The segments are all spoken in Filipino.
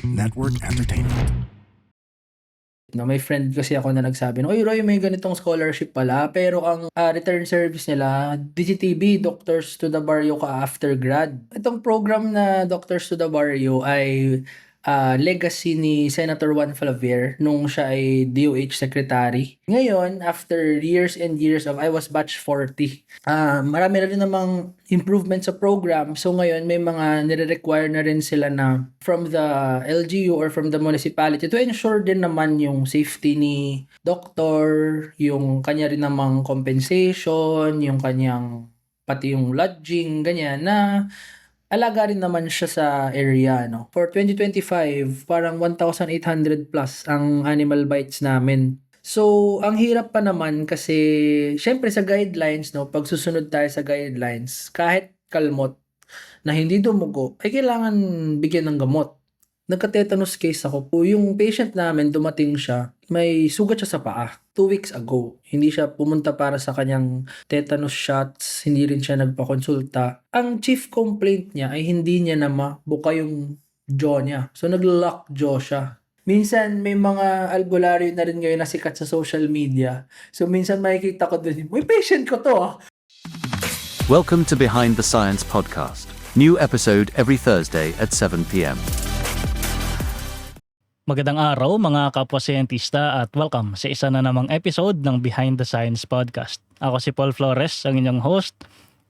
Network Entertainment. No, may friend kasi ako na nagsabi, "Oy Roy, may ganitong scholarship pala, pero ang return service nila, DGTB, Doctors to the Barrio ka after grad." Itong program na Doctors to the Barrio ay legacy ni Senator Juan Flavier nung siya ay DOH Secretary. Ngayon, after years and years of, I was batch 40, marami na rin namang improvement sa program. So ngayon, may mga nire-require na rin sila na from the LGU or from the municipality to ensure din naman yung safety ni doctor, yung kanya rin namang compensation, yung kanyang pati yung lodging, ganyan, na alaga rin naman siya sa area, no? For 2025, parang 1,800 plus ang animal bites namin. So, ang hirap pa naman kasi, syempre sa guidelines, no? Pag susunod tayo sa guidelines, kahit kalmot na hindi dumugo, ay kailangan bigyan ng gamot. Nagka-tetanus case ako po. Yung patient namin, dumating siya, may sugat siya sa paa 2 weeks ago. Hindi siya pumunta para sa kanyang tetanus shots, hindi rin siya nagpakonsulta. Ang chief complaint niya ay hindi niya na mabuka yung jaw niya. So nag-lock jaw siya. Minsan may mga albularyo na rin ngayon na sikat sa social media. So minsan makikita ko din, may patient ko to. Welcome to Behind the Science podcast. New episode every Thursday at 7 p.m. Magandang araw mga kapwa-siyentista at welcome sa isa na namang episode ng Behind the Science podcast. Ako si Paul Flores, ang inyong host,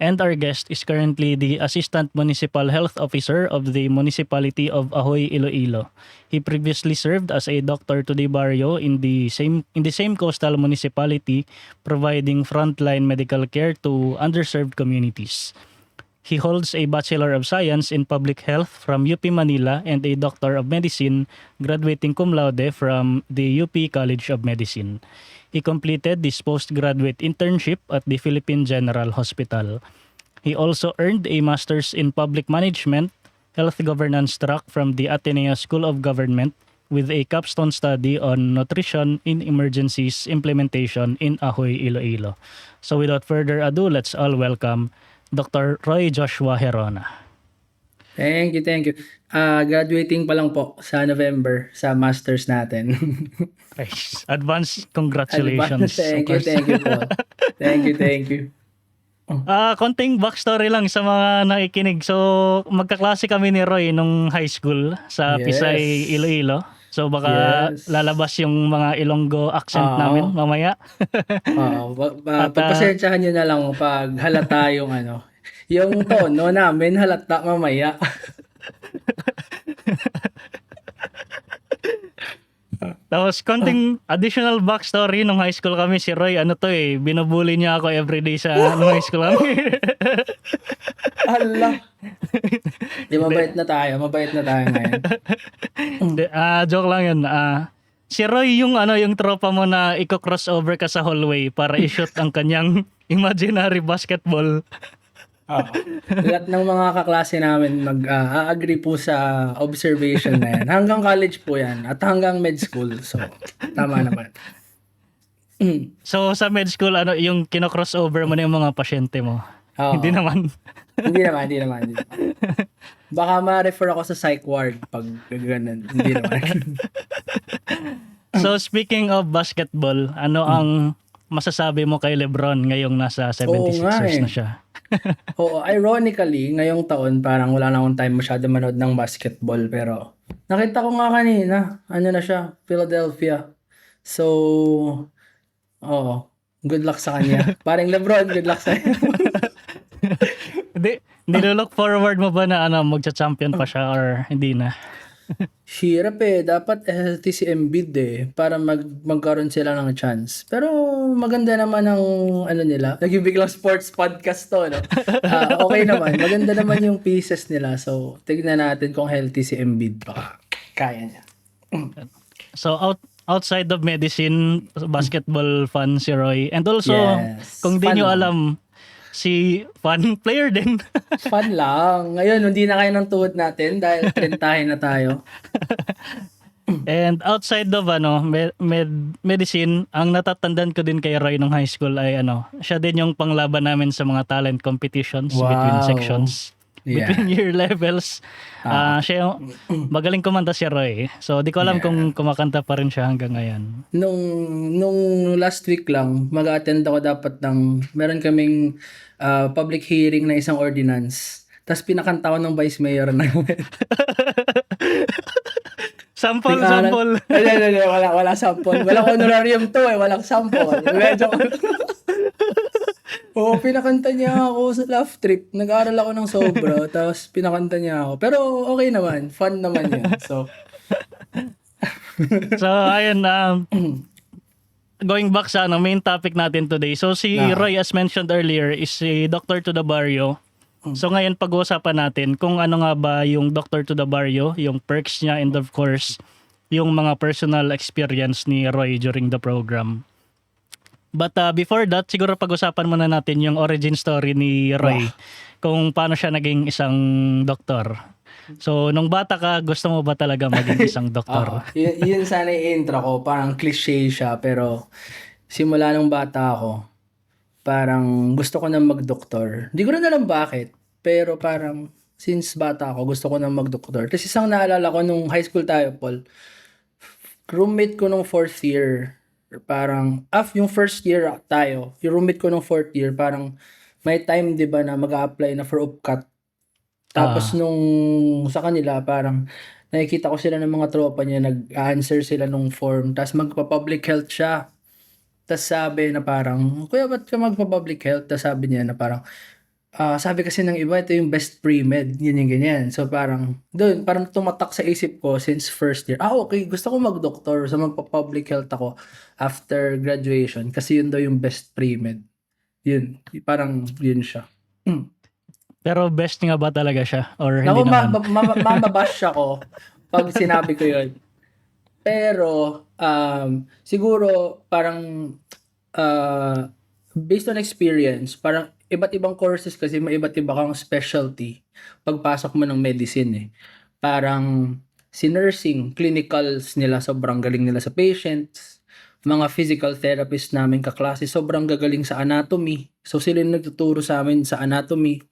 and our guest is currently the Assistant Municipal Health Officer of the Municipality of Ahoy, Iloilo. He previously served as a doctor to the barrio in the same coastal municipality, providing frontline medical care to underserved communities. He holds a Bachelor of Science in Public Health from UP Manila and a Doctor of Medicine, graduating cum laude from the UP College of Medicine. He completed this postgraduate internship at the Philippine General Hospital. He also earned a Master's in Public Management, Health Governance track from the Ateneo School of Government with a capstone study on Nutrition in Emergencies Implementation in Ahoy, Iloilo. So without further ado, let's all welcome Dr. Roy Joshua Herona. Thank you. Graduating pa lang po sa November sa masters natin. Nice. Advance congratulations. Thank you po. Thank you. Konting backstory lang sa mga nakikinig. So, magkaklase kami ni Roy nung high school sa Yes. Pisay, Iloilo. So, baka Yes. lalabas yung mga Ilonggo accent namin mamaya. Pagpasensyahan nyo na lang pag halata yung yung tono namin halata mamaya. Tapos, konting additional backstory nung high school kami. Si Roy, binubuli niya ako everyday sa nung high school kami. Ala. Di mabait na tayo ngayon. Joke lang yun. Si Roy yung tropa mo na i-crossover ka sa hallway para i-shoot ang kanyang imaginary basketball. Lahat ng mga kaklase namin mag-agree po sa observation na yan. Hanggang college po yan at hanggang med school. So, tama naman. So sa med school, yung kino-crossover mo na yung mga pasyente mo? Oo. Hindi naman. Hindi naman. Baka ma-refer ako sa psych ward pag ganun. Hindi naman. So speaking of basketball, ano ang masasabi mo kay LeBron ngayong nasa 76ers na siya? Oo, ironically, ngayong taon parang wala na akong time masyado manood ng basketball, pero nakita ko nga kanina, na siya, Philadelphia. So, good luck sa kanya. Parang LeBron, good luck sa kanya. Nilolook forward mo ba na magcha-champion pa siya or hindi na? Hirap dapat healthy si Embiid para magkaroon sila ng chance. Pero maganda naman ang nila. Naging biglang sports podcast to, no? Okay naman. Maganda naman yung pieces nila. So, tignan natin kung healthy si Embiid. Baka kaya niya. So outside of medicine, basketball fan si Roy. And also, Yes. kung di Fun nyo lang. alam, si fan player din. Fun lang. Ngayon, hindi na kaya ng tuhod natin dahil trentahin na tayo. And outside of medicine, ang natatandaan ko din kay Roy nung high school ay siya din yung panglaban namin sa mga talent competitions Wow. between sections. Yeah. between year levels. Siya yung magaling kumanta si Roy. So di ko alam kung kumakanta pa rin siya hanggang ngayon. Nung last week lang, mag-attend ako dapat meron kaming public hearing na isang ordinance. Tapos pinakanta ko ng vice mayor namin. Sample. Wala sample. Walang honorarium to walang sample. Medyo Oo, pinakanta niya ako sa laugh trip. Nag-aaral ako ng sobra, tapos pinakanta niya ako. Pero okay naman, fun naman yun. So, ayun, going back sa main topic natin today. So si Roy, as mentioned earlier, is a doctor to the barrio. So ngayon pag-uusapan natin kung ano nga ba yung doctor to the barrio, yung perks niya, and of course, yung mga personal experience ni Roy during the program. But before that, siguro pag-usapan muna natin yung origin story ni Roy. Kung paano siya naging isang doktor. So, nung bata ka, gusto mo ba talaga maging isang doktor? Yun sana yung intro ko. Parang cliche siya. Pero simula nung bata ako, parang gusto ko na mag-doktor. Hindi ko na alam bakit. Pero parang since bata ako, gusto ko na mag-doktor. Kasi isang naalala ko nung high school tayo, Paul. Roommate ko nung 4th year. Parang, yung first year tayo, yung roommate ko nung 4th year, parang may time, di ba, na mag-a-apply na for UPCAT. Tapos nung sa kanila, parang nakikita ko sila ng mga tropa niya, nag-answer sila nung form, tapos magpa-public health siya. Tapos sabi na parang, kuya, ba't ka magpa-public health? Tapos sabi niya na parang, sabi kasi ng iba, ito yung best pre-med, ganyan. So parang, doon, parang tumatak sa isip ko since first year. Okay, gusto ko mag-doktor, so magpa-public health ako after graduation kasi yun daw yung best pre-med. Yun, parang yun siya. Pero best nga ba talaga siya? Or hindi Naku, naman? mamabash ako pag sinabi ko yun. Pero, siguro, parang, based on experience, parang iba't ibang courses kasi may iba't iba kang specialty pagpasok mo ng medicine eh. Parang, si nursing, clinicals nila, sobrang galing nila sa patients. Mga physical therapist namin kaklase, sobrang gagaling sa anatomy. So, sila yung nagtuturo sa amin sa anatomy.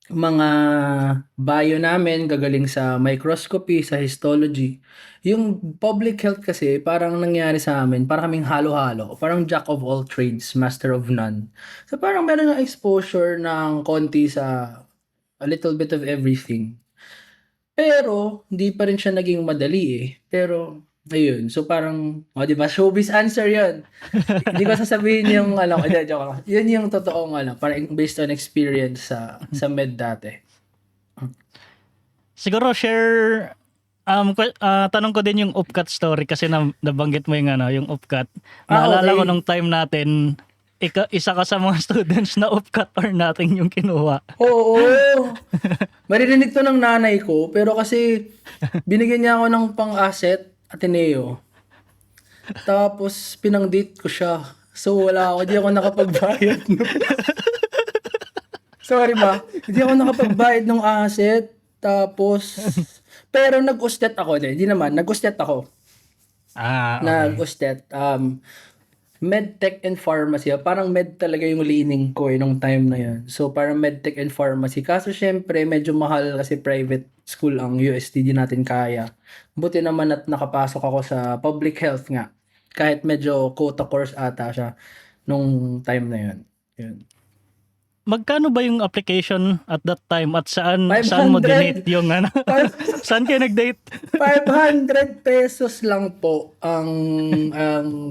Mga bio namin gagaling sa microscopy, sa histology. Yung public health kasi parang nangyari sa amin, parang kaming halo-halo, parang jack of all trades, master of none. So parang meron ng exposure ng konti sa a little bit of everything. Pero hindi pa rin siya naging madali eh. Pero ayun, so parang, di ba, showbiz answer yun. Hindi ko sasabihin yung, joke lang. Yun yung totoong, parang based on experience sa med dati. Siguro share, tanong ko din yung UPCAT story kasi nabanggit mo yung UPCAT. Naalala ko nung time natin, isa ka sa mga students na UPCAT or nothing yung kinuha. Oo. Maririnig to ng nanay ko, pero kasi binigyan niya ako ng pang-asset, Ateneo. Tapos, pinang-date ko siya. So, di ako nakapagbayad. Sorry ba? Hindi ako nakapagbayad ng asset. Tapos, pero nag-ustet ako. Hindi naman, nag-ustet ako. Okay. Nag-ustet. Medtech and pharmacy. Parang med talaga yung leaning ko nung time na yun. So, parang medtech and pharmacy. Kaso, syempre, medyo mahal kasi private school ang UST, di natin kaya. Buti naman at nakapasok ako sa public health nga. Kahit medyo quota course ata siya nung time na yun. Yun. Magkano ba yung application at that time at saan 500. mo dinate yung saan kayo nag-date? 500 pesos lang po ang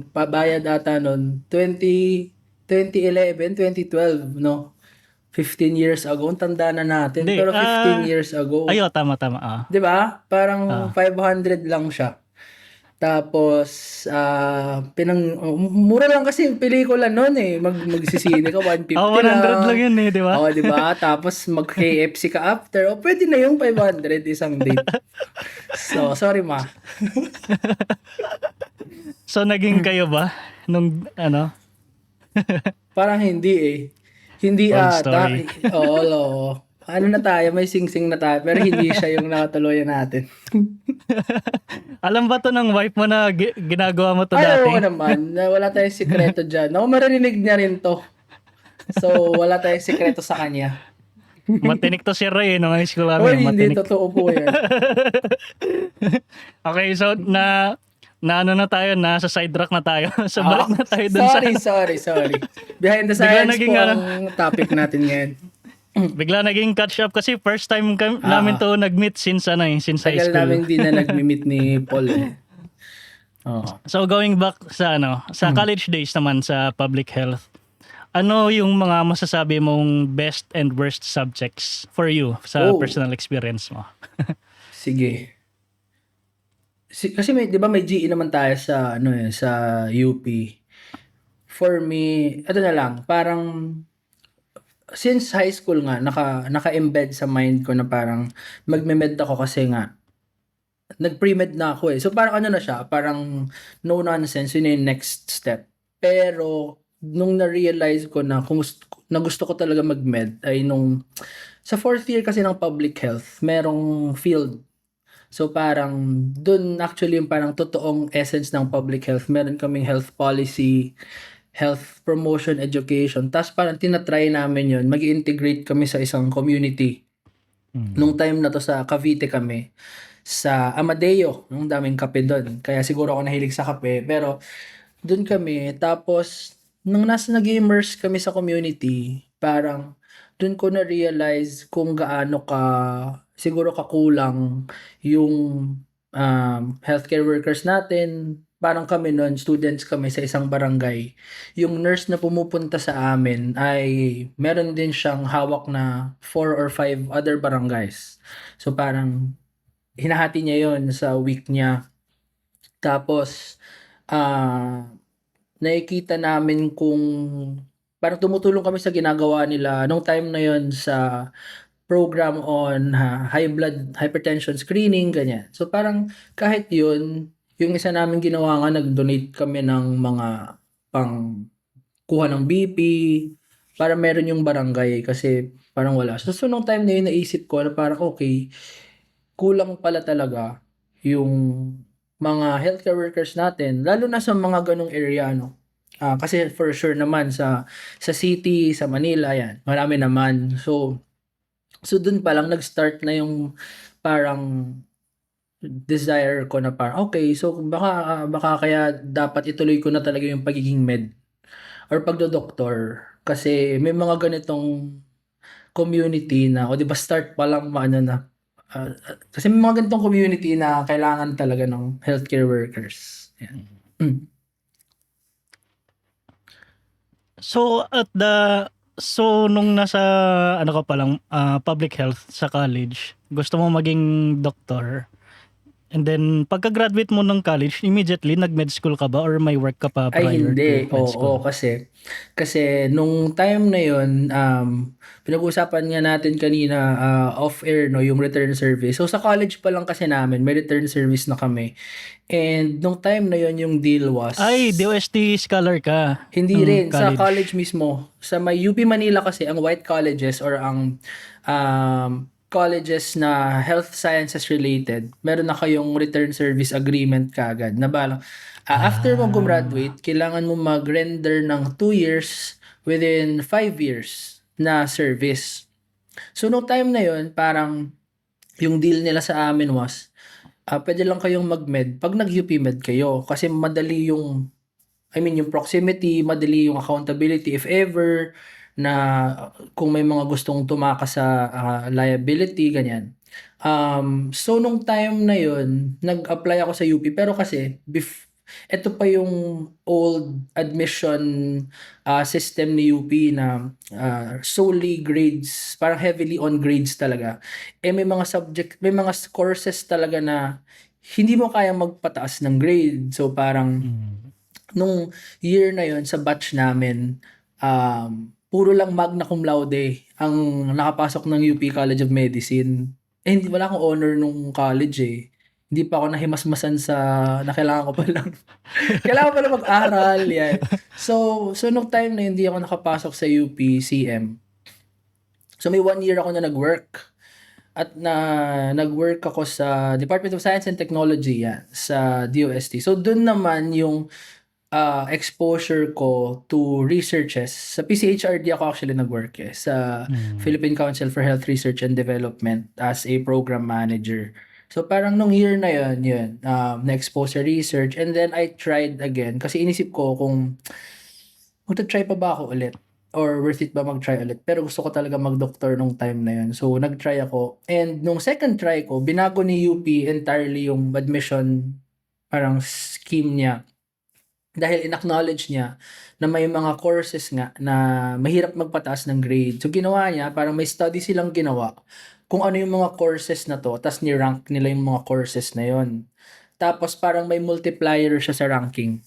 pabayad ata nun. 2011, 2012, no? 15 years ago. Ang tanda na natin. Hindi, Pero 15 years ago. Ayo, tama. 'Di ba? Parang 500 lang siya. Tapos, mura lang kasi yung pelikula noon eh. Magsisine ka, 150 100 lang yun eh, di ba? Di ba? Tapos mag-KFC ka after. Pwede na yung 500 isang date. So, sorry ma. So, naging kayo ba? Nung, Parang hindi eh. Hindi Old story. Oo. Na tayo, may sing-sing na tayo. Pero hindi siya yung nakatuloyan natin. Alam ba to ng wife mo na ginagawa mo to Ay, dati? oo naman. Wala tayong sikreto dyan. Maririnig niya rin to. So, wala tayong sikreto sa kanya. Matinik to si Ray, no? High school Hoy, namin, hindi matinik. totoo po yan. Okay, so na ano na tayo, nasa sidetrack na tayo. So balik na tayo dun Sorry. Behind the Bigla science naging po ano. ang topic natin ngayon. Bigla naging catch up kasi first time namin to nag-meet since since high Tagal school. namin din na nag-meet ni Paul eh. Oo. So going back sa sa college days naman sa public health, ano yung mga masasabi mong best and worst subjects for you sa Oh. personal experience mo? Sige. Kasi may, 'di ba may GE naman tayo sa sa UP. For me, ito na lang, parang since high school nga naka-embed sa mind ko na parang magme-med ako kasi nga nag-pre-med na ako eh. So parang ano na siya, parang no nonsense, yun yung next step. Pero nung na-realize ko na na gusto ko talaga mag-med ay nung sa fourth year kasi ng public health, merong field. So parang dun actually yung parang totoong essence ng public health. Meron kaming health policy, health promotion, education. Tapos parang tinatry namin yun, mag-integrate kami sa isang community. Nung time na to sa Cavite kami, sa Amadeo, nung daming kape doon. Kaya siguro ako nahilig sa kape. Pero doon kami, tapos nung nag-immerse kami sa community, parang doon ko na-realize kung gaano siguro kakulang yung healthcare workers natin. Parang kami noon, students kami sa isang barangay. Yung nurse na pumupunta sa amin ay meron din siyang hawak na 4 or 5 other barangays. So parang hinahati niya yon sa week niya. Tapos, nakikita namin kung parang tumutulong kami sa ginagawa nila nung time na yon sa program on high blood hypertension screening, ganyan. So parang kahit yun, yung isa namin ginawa nga, nag-donate kami ng mga pang kuha ng BP para meron yung barangay kasi parang wala. So nung time na yun, naisip ko na parang okay, kulang pala talaga yung mga healthcare workers natin, lalo na sa mga ganong area, no? Kasi for sure naman sa city, sa Manila, yan, marami naman. So dun pa lang nag-start na yung parang desire ko na parang okay, so baka kaya dapat ituloy ko na talaga yung pagiging med or pagdo-doktor kasi may mga ganitong community na o di ba start pa lang na kasi may mga ganitong community na kailangan talaga ng healthcare workers. Yan. So nung nasa ka pa lang public health sa college, gusto mo maging doktor. And then pagka-graduate mo ng college, immediately nag-med school ka ba or may work ka pa prior Ay hindi, to med school? oo, kasi nung time na yun, pinag-usapan nga natin kanina off-air, no, yung return service. So sa college pa lang kasi namin, may return service na kami. And nung time na yun, yung deal was Ay, DOST scholar ka. hindi ng rin, sa college mismo. Sa may UP Manila kasi, ang white colleges or ang colleges na health sciences related, meron na kayong return service agreement kaagad. Na balang, after mo gumraduate, kailangan mo mag-render ng 2 years within 5 years na service. So, no time na yun, parang yung deal nila sa amin was, pwede lang kayong mag-med pag nag-UP Med kayo. Kasi madali yung yung proximity, madali yung accountability if ever na kung may mga gustong tumakas sa liability, ganyan. So nung time na yun, nag-apply ako sa UP pero kasi ito pa yung old admission system ni UP na solely grades, parang heavily on grades talaga. May mga may mga courses talaga na hindi mo kayang magpataas ng grade. So parang nung year na yon sa batch namin, puro lang magna cum laude ang nakapasok ng UP College of Medicine. Hindi, wala akong honor nung college eh. Hindi pa ako nahimasmasan sa na kailangan ko pa lang. Kailangan ko pa lang mag-aral, yan. So nung time na hindi ako nakapasok sa UP CM. So may 1 year ako na nag-work. At nag-work ako sa Department of Science and Technology, yan, sa DOST. So doon naman yung exposure ko to researches. Sa PCHRD ako actually nag-work sa Philippine Council for Health Research and Development as a program manager. So parang nung year na yun, na-expose sa research, and then I tried again kasi inisip ko kung magta-try pa ba ako ulit or worth it ba mag-try ulit. Pero gusto ko talaga mag-doctor nung time na yun. So nag-try ako, and nung second try ko, binago ni UP entirely yung admission parang scheme niya. Dahil in-acknowledge niya na may mga courses nga na mahirap magpataas ng grade. So ginawa niya, parang may study silang ginawa kung ano yung mga courses na to, tapos ni-rank nila yung mga courses na yon. Tapos parang may multiplier siya sa ranking.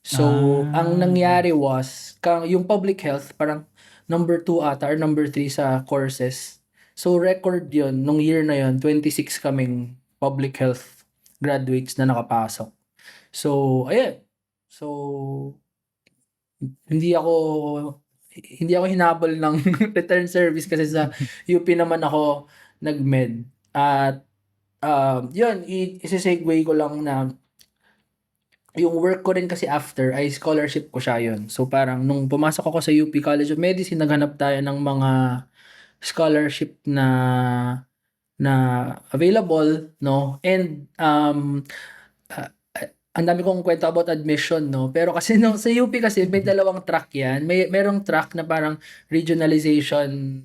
So, ang nangyari was, yung public health, parang number 2 ata or number 3 sa courses. So, record yon nung year na yon, 26 kaming public health graduates na nakapasok. So, ayan. So, hindi ako hinabol ng return service kasi sa UP naman ako nag-med. At yun, isi-segue ko lang na yung work ko rin kasi after ay scholarship ko siya yun. So parang nung pumasok ako sa UP College of Medicine, naghanap tayo ng mga scholarship na available, no? And ang dami kong kwento about admission, no? Pero kasi nung sa UP kasi may dalawang track yan. Merong track na parang regionalization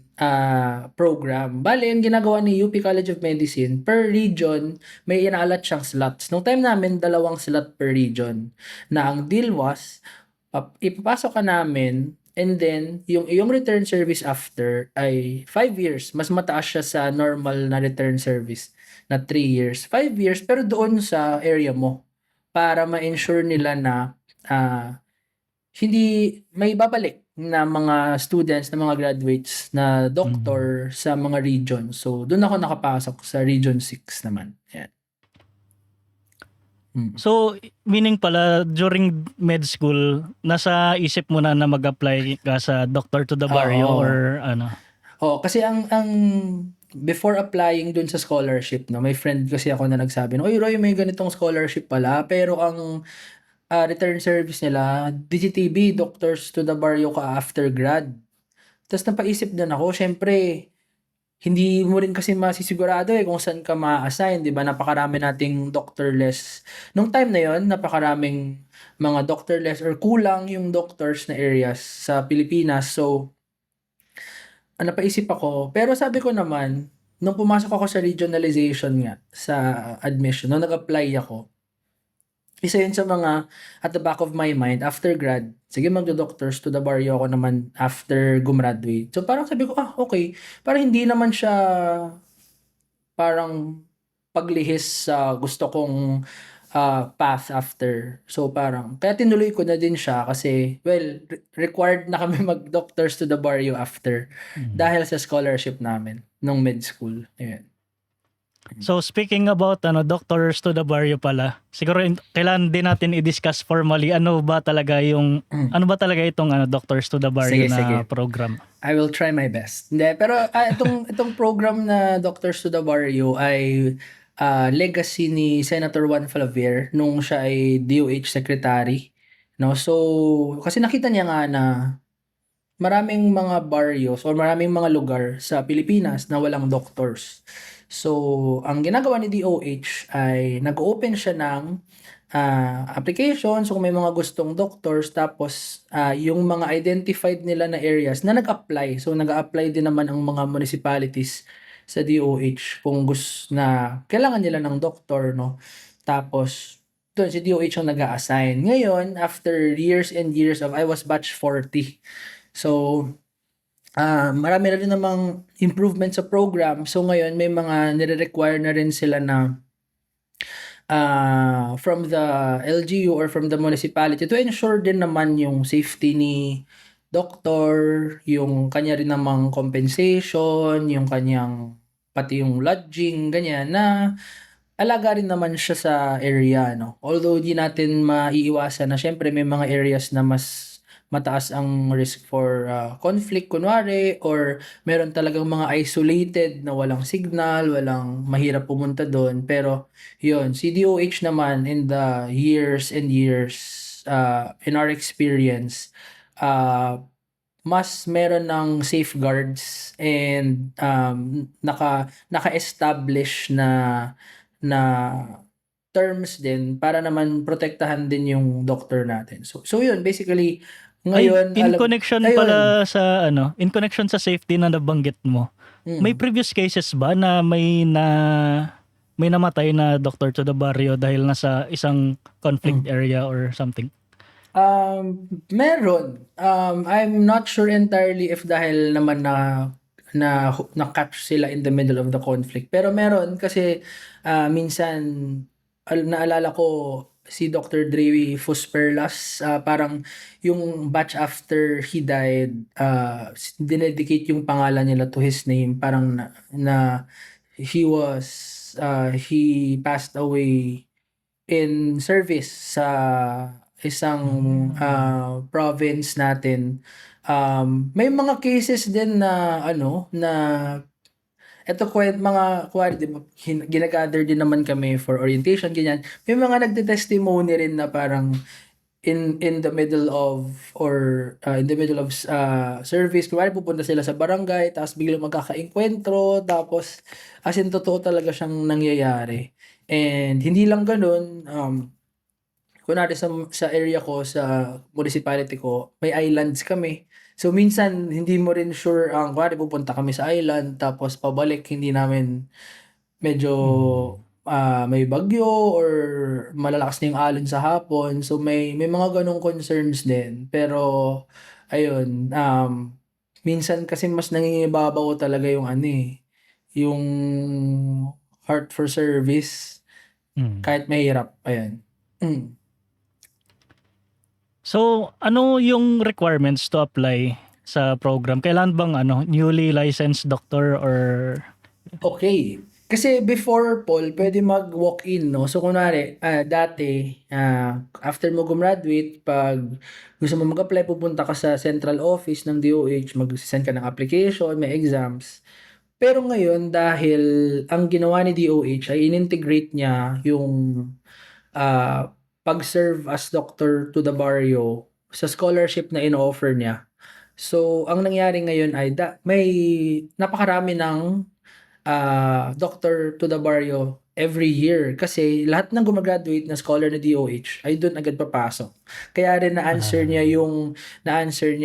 program. Bale, yung ginagawa ni UP College of Medicine, per region, may inaalat siyang slots. Nung time namin, 2 slot per region. Na ang deal was, ipapasok ka namin, and then, yung iyong return service after ay 5 years. Mas mataas siya sa normal na return service na 3 years. 5 years, pero doon sa area mo. Para ma-ensure nila na hindi may babalik na mga students, na mga graduates na doctor sa mga region. So, doon ako nakapasok sa Region 6 naman. Yan. So, meaning pala, during med school, nasa isip mo na mag-apply ka sa Doctor to the Barrio or ano? Kasi ang before applying dun sa scholarship, no, may friend kasi ako na nagsabi, "Oy, Roy, may ganitong scholarship pala, pero ang return service nila, DGTB, Doctors to the Barrio ka after grad." Tapos napaisip din ako, syempre, hindi mo rin kasi masisigurado kung saan ka ma-assign, di ba? Napakarami nating doctorless. Nung time na yon, napakaraming mga doctorless or kulang yung doctors na areas sa Pilipinas. So, napaisip ako. Pero sabi ko naman, nung pumasok ako sa regionalization nga, sa admission, nung nag-apply ako, isa yun sa mga at the back of my mind, after grad, sige magdo-doctors to the Barrio ako naman after gumraduate. So parang sabi ko, okay. Parang hindi naman siya parang paglihis sa gusto kong path after. So parang, kaya tinuloy ko na din siya kasi, well, required na kami mag-doctors to the Barrio after dahil sa scholarship namin nung med school. Ayan. So speaking about Doctors to the Barrio pala, siguro kailangan din natin i-discuss formally ano ba talaga itong Doctors to the Barrio Sige. program. I will try my best. Hindi, pero itong program na Doctors to the Barrio ay legacy ni Senator Juan Flavier nung siya ay DOH secretary, no? So kasi nakita niya nga na maraming mga barrios or maraming mga lugar sa Pilipinas na walang doctors. So ang ginagawa ni DOH ay nag-open siya ng application, so kung may mga gustong doctors, tapos yung mga identified nila na areas na nag-apply, so nag-apply din naman ang mga municipalities sa DOH kung gusto na kailangan nila ng doktor, no? Tapos doon si DOH ang nag-a-assign. Ngayon, after years and years I was batch 40. So marami na rin namang improvement sa program. So ngayon may mga nire-require na rin sila na from the LGU or from the municipality to ensure din naman yung safety ni doctor, yung kanya rin namang compensation, yung kanyang pati yung lodging, ganyan, na alaga rin naman siya sa area, no? Although di natin maiiwasan na syempre may mga areas na mas mataas ang risk for conflict kunwari, or meron talagang mga isolated na walang signal, walang mahirap pumunta doon. Pero yun, si DOH naman in the years and years in our experience, mas meron ng safeguards and naka-establish na terms din para naman protektahan din yung doctor natin. So yun, basically, Ay, ngayon, in connection ayun. pala sa in connection sa safety na nabanggit mo. May previous cases ba na may namatay na doctor to the barrio dahil nasa isang conflict area or something? Meron. I'm not sure entirely if dahil naman na-catch sila in the middle of the conflict. Pero meron kasi minsan naalala ko si Dr. Dre Fusperlas, parang yung batch after he died, dinedicate yung pangalan nila to his name. Parang na he passed away in service sa isang province natin. May mga cases din na eto mga kuwari, di ba, ginagather din naman kami for orientation, ganyan. May mga nagte-testimony rin na parang in the middle of service, kuwari pupunta sila sa barangay, tapos biglang magkakaengkwentro, tapos as in totoo talaga siyang nangyayari. And hindi lang ganun, kunwari sa area ko, sa municipality ko, may islands kami. So minsan hindi mo rin sure kunwari pupunta kami sa island tapos pabalik hindi namin medyo may bagyo or malalakas na yung alon sa hapon. So may mga ganong concerns din. Pero ayun, minsan kasi mas nangingibabaw talaga yung yung heart for service kahit mahirap. Ayun. So, ano yung requirements to apply sa program? Kailan bang newly licensed doctor or... Okay. Kasi before, Paul, pwede mag-walk-in, no? So, kunwari, dati, after mo gumraduate, pag gusto mo mag-apply, pupunta ka sa central office ng DOH, mag-send ka ng application, may exams. Pero ngayon, dahil ang ginawa ni DOH ay in-integrate niya yung pag-serve as doctor to the barrio sa scholarship na in-offer niya. So, ang nangyari ngayon ay may napakarami ng doctor to the barrio every year kasi lahat ng gumagraduate na scholar na DOH ay doon agad papasok. Kaya rin na-answer niya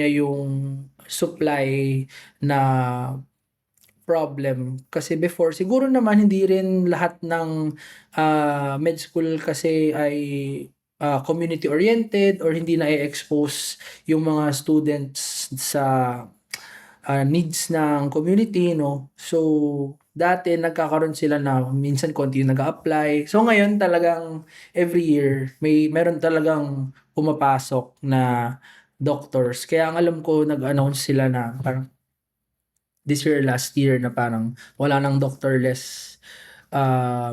yung supply na problem. Kasi before, siguro naman hindi rin lahat ng med school kasi ay community-oriented or hindi na i-expose yung mga students sa needs ng community, no? So, dati nagkakaroon sila na minsan konti yung nag-a-apply. So, ngayon talagang every year, meron talagang pumapasok na doctors. Kaya ang alam ko, nag-announce sila na parang this year, last year, na parang wala nang doctorless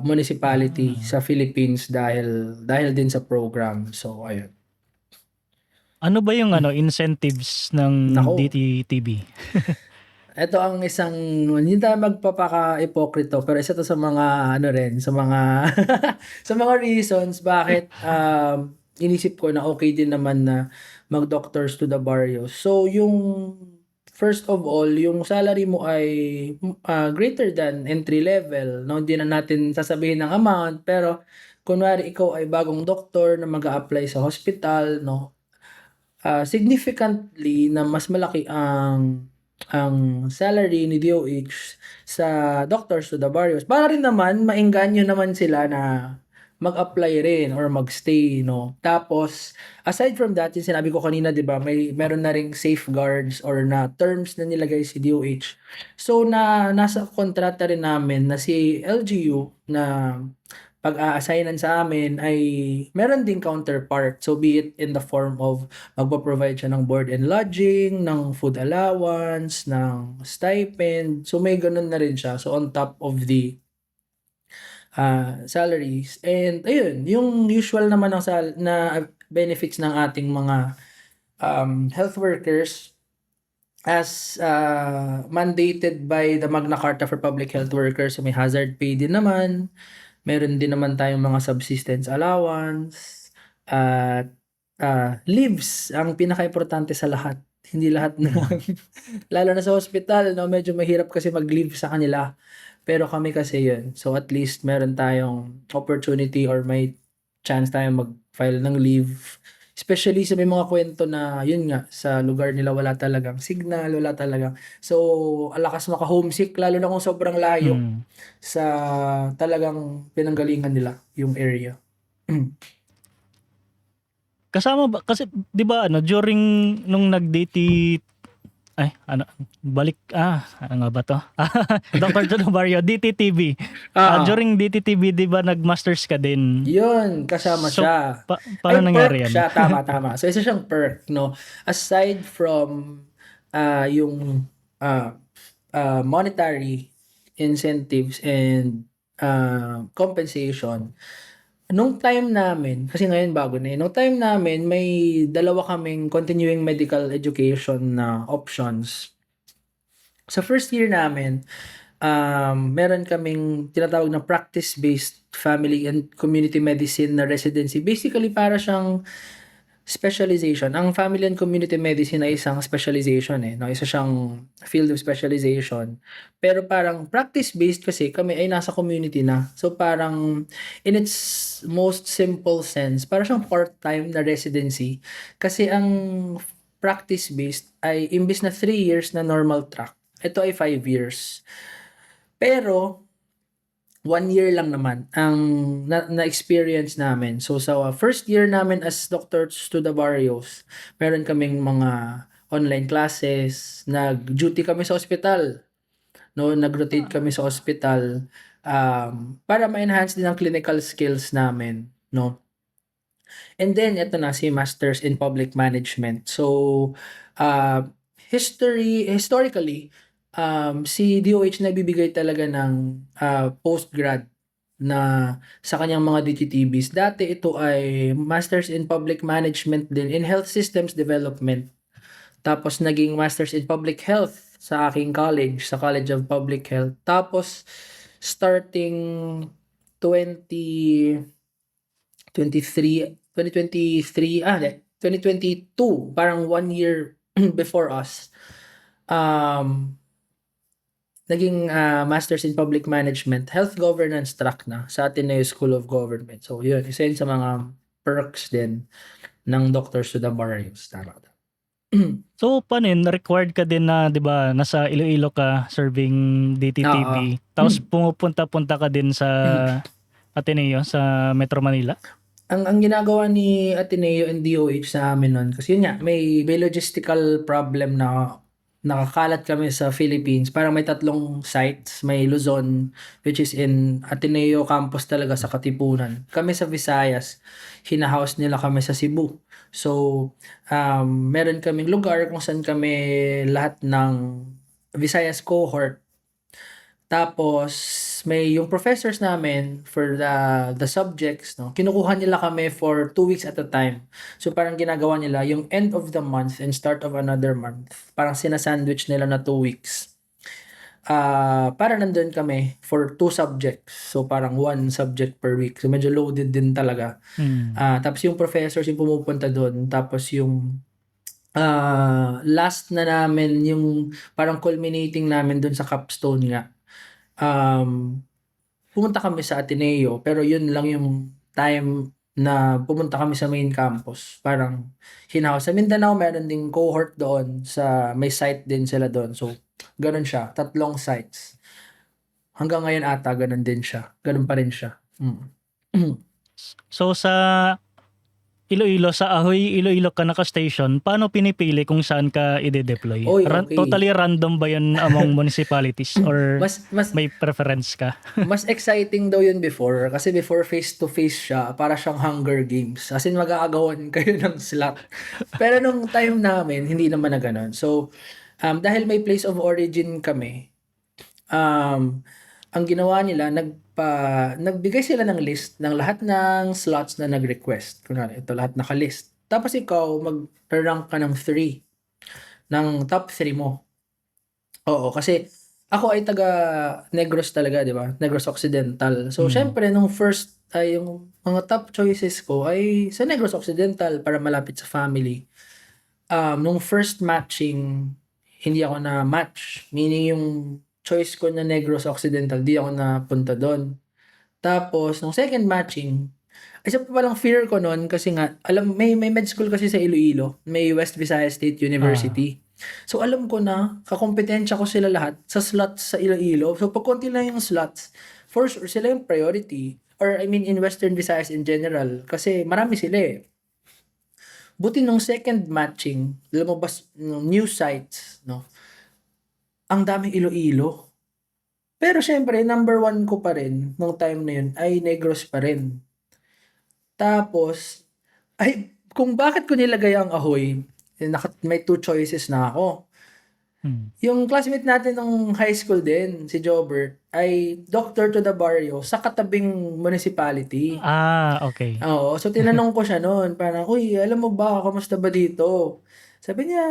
municipality sa Philippines dahil din sa program. So, ayun. Ano ba yung incentives ng Nako. DTTB? Ito ang isang, hindi tayo magpapaka-ipokrito, pero isa to sa mga, sa mga, sa mga reasons bakit inisip ko na okay din naman na mag-doctors to the barrio. So, yung first of all, yung salary mo ay greater than entry level. No? Hindi na natin sasabihin ng amount, pero kunwari ikaw ay bagong doktor na mag-a-apply sa hospital, no? Significantly na mas malaki ang salary ni DOH sa doctors to the barrios. Para rin naman maengganyo naman sila na mag-apply rin or mag-stay, no? Tapos, aside from that, yung sinabi ko kanina, di ba, meron na ring safeguards or na terms na nilagay si DOH. So, nasa kontrata rin namin na si LGU na pag-a-assignan sa amin ay meron ding counterpart. So, be it in the form of magpo-provide siya ng board and lodging, ng food allowance, ng stipend. So, may ganun na rin siya. So, on top of the salaries. And ayun, yung usual naman na benefits ng ating mga health workers as mandated by the Magna Carta for Public Health Workers. So may hazard pay din naman. Meron din naman tayong mga subsistence allowance. At leaves ang pinaka-importante sa lahat. Hindi lahat ng lalo na sa hospital, no, medyo mahirap kasi mag-leave sa kanila. Pero kami kasi yun. So at least meron tayong opportunity or may chance tayong mag-file ng leave. Especially sa may mga kwento na yun nga, sa lugar nila wala talagang signal, wala talagang. So, alakas maka-homesick, lalo na kung sobrang layo Mm. sa talagang pinanggalingan nila yung area. Kasama ba kasi 'di ba ano during nung nag-DT ay ano balik ano nga ba 'to? Dr. Joe Barrio DTTV. Ah, During DTTV 'di ba nag-masters ka din? yun, kasama So siya. Ay, paano perk nangyari 'yan? siya. Tama, tama. So, isa siyang perk, no? Aside from yung monetary incentives and compensation, nung time namin, kasi ngayon bago na nung time namin, may dalawa kaming continuing medical education na options. Sa first year namin, meron kaming tinatawag na practice-based family and community medicine na residency. Basically, para siyang specialization. Ang family and community medicine ay isang specialization no? Isa siyang field of specialization. Pero parang practice-based kasi kami ay nasa community na. So parang in its most simple sense, parang siyang part-time na residency. Kasi ang practice-based ay imbis na 3 years na normal track, ito ay 5 years. Pero 1 year lang naman ang na-experience namin. So sa first year namin as doctors to the barrios, meron kaming mga online classes, nag-duty kami sa ospital, no, nag-rotate kami sa ospital para ma-enhance din ang clinical skills namin, no. And then eto na si Masters in Public Management. So historically si DOH nagbibigay talaga ng postgrad na sa kanyang mga DTTBs. Dati ito ay Masters in Public Management din in Health Systems Development. Tapos naging Masters in Public Health sa aking college, sa College of Public Health. Tapos starting 2022, parang 1 year before us. Naging Masters in Public Management, Health Governance track na sa Ateneo School of Government. So yun, isa yun sa mga perks din ng Doctors to the Barrios. Tama. So paano yun? Required ka din na 'di ba nasa Iloilo ka serving DTTV. Tapos pumupunta-punta ka din sa Ateneo sa Metro Manila? Ang ginagawa ni Ateneo and DOH sa amin nun, kasi yun nga, may logistical problem na nakakalat kami sa Philippines. Parang may 3 sites. May Luzon, which is in Ateneo campus talaga sa Katipunan. Kami sa Visayas, hina-house nila kami sa Cebu. So, meron kaming lugar kung saan kami lahat ng Visayas cohort. Tapos may yung professors namin for the subjects, no, kinukuha nila kami for 2 weeks at a time. So parang ginagawa nila yung end of the month and start of another month, parang sinasandwich nila na 2 weeks. Para nandun kami for 2 subjects. So parang 1 subject per week. So medyo loaded din talaga. Tapos yung professors yung pumupunta doon. Tapos yung last na namin, yung parang culminating namin doon sa capstone nga. Pumunta kami sa Ateneo, pero yun lang yung time na pumunta kami sa main campus. Parang hinahouse. Sa Mindanao, meron ding cohort doon, sa may site din sila doon. So, ganun siya. 3 sites. Hanggang ngayon ata, ganun din siya. Ganun pa rin siya. So sa Iloilo, sa Ahoy, Iloilo ka naka-station, paano pinipili kung saan ka ide-deploy? Oy, okay. Totally random ba yun among municipalities or Mas may preference ka? mas exciting daw yun before, kasi before face-to-face siya, para siyang Hunger Games. As in, mag-aagawan kayo ng slot. Pero nung time namin, hindi naman na ganun. So, dahil may place of origin kami, ang ginawa nila, nagbigay sila ng list ng lahat ng slots na nag-request. Kunwari, ito lahat nakalist. Tapos ikaw, mag-rank ka ng 3. Ng top 3 mo. Oo, kasi ako ay taga Negros talaga, di ba? Negros Occidental. So, syempre, nung first, ay yung mga top choices ko ay sa Negros Occidental para malapit sa family. Nung first matching, hindi ako na match. Meaning yung choice ko na Negros Occidental, di ako napunta doon. Tapos, nung second matching, isa pa palang fear ko noon kasi nga, may med school kasi sa Iloilo. May West Visayas State University. So, alam ko na, kakompetensya ko sila lahat sa slots sa Iloilo. So, pag konti lang yung slots, for sure, sila yung priority. Or, I mean, in Western Visayas in general. Kasi marami sila eh. Buti nung second matching, lumabas ng new sites, no? Ang daming Iloilo. Pero syempre, number one ko pa rin nung time na yun ay Negros pa rin. Tapos, ay, kung bakit ko nilagay ang Ahoy, may two choices na ako. Yung classmate natin nung high school din, si Jobert, ay doctor to the barrio sa katabing municipality. Okay. Oo, so tinanong ko siya noon, parang, uy, alam mo ba, kamusta ba dito? Sabi niya,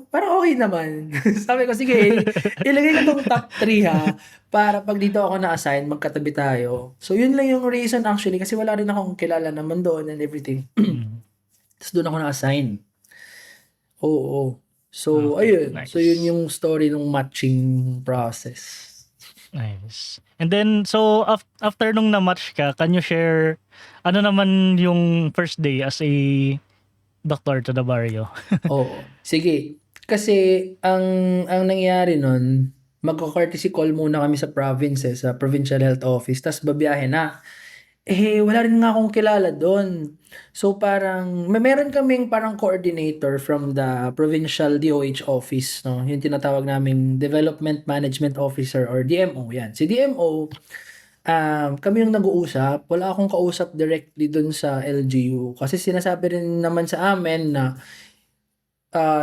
parang okay naman. Sabi ko, sige, ilagay ko tong top 3 ha, para pag dito ako na-assign, magkatabi tayo. So, yun lang yung reason actually, kasi wala rin akong kilala naman doon and everything. Tapos doon ako na-assign. Oo. So, Okay, ayun. nice. So, yun yung story ng matching process. Nice. And then, so, after nung na-match ka, can you share, ano naman yung first day as a doctor to the barrio? Oo. Sige. Kasi, ang nangyari nun, magko-courtesy call muna kami sa province sa Provincial Health Office, tas babiyahe na. Wala rin nga akong kilala doon. So parang, meron kaming parang coordinator from the Provincial DOH Office, no? Yung tinatawag naming Development Management Officer or DMO, yan. Si DMO, kami yung nag-uusap. Wala akong kausap directly doon sa LGU. Kasi sinasabi rin naman sa amin na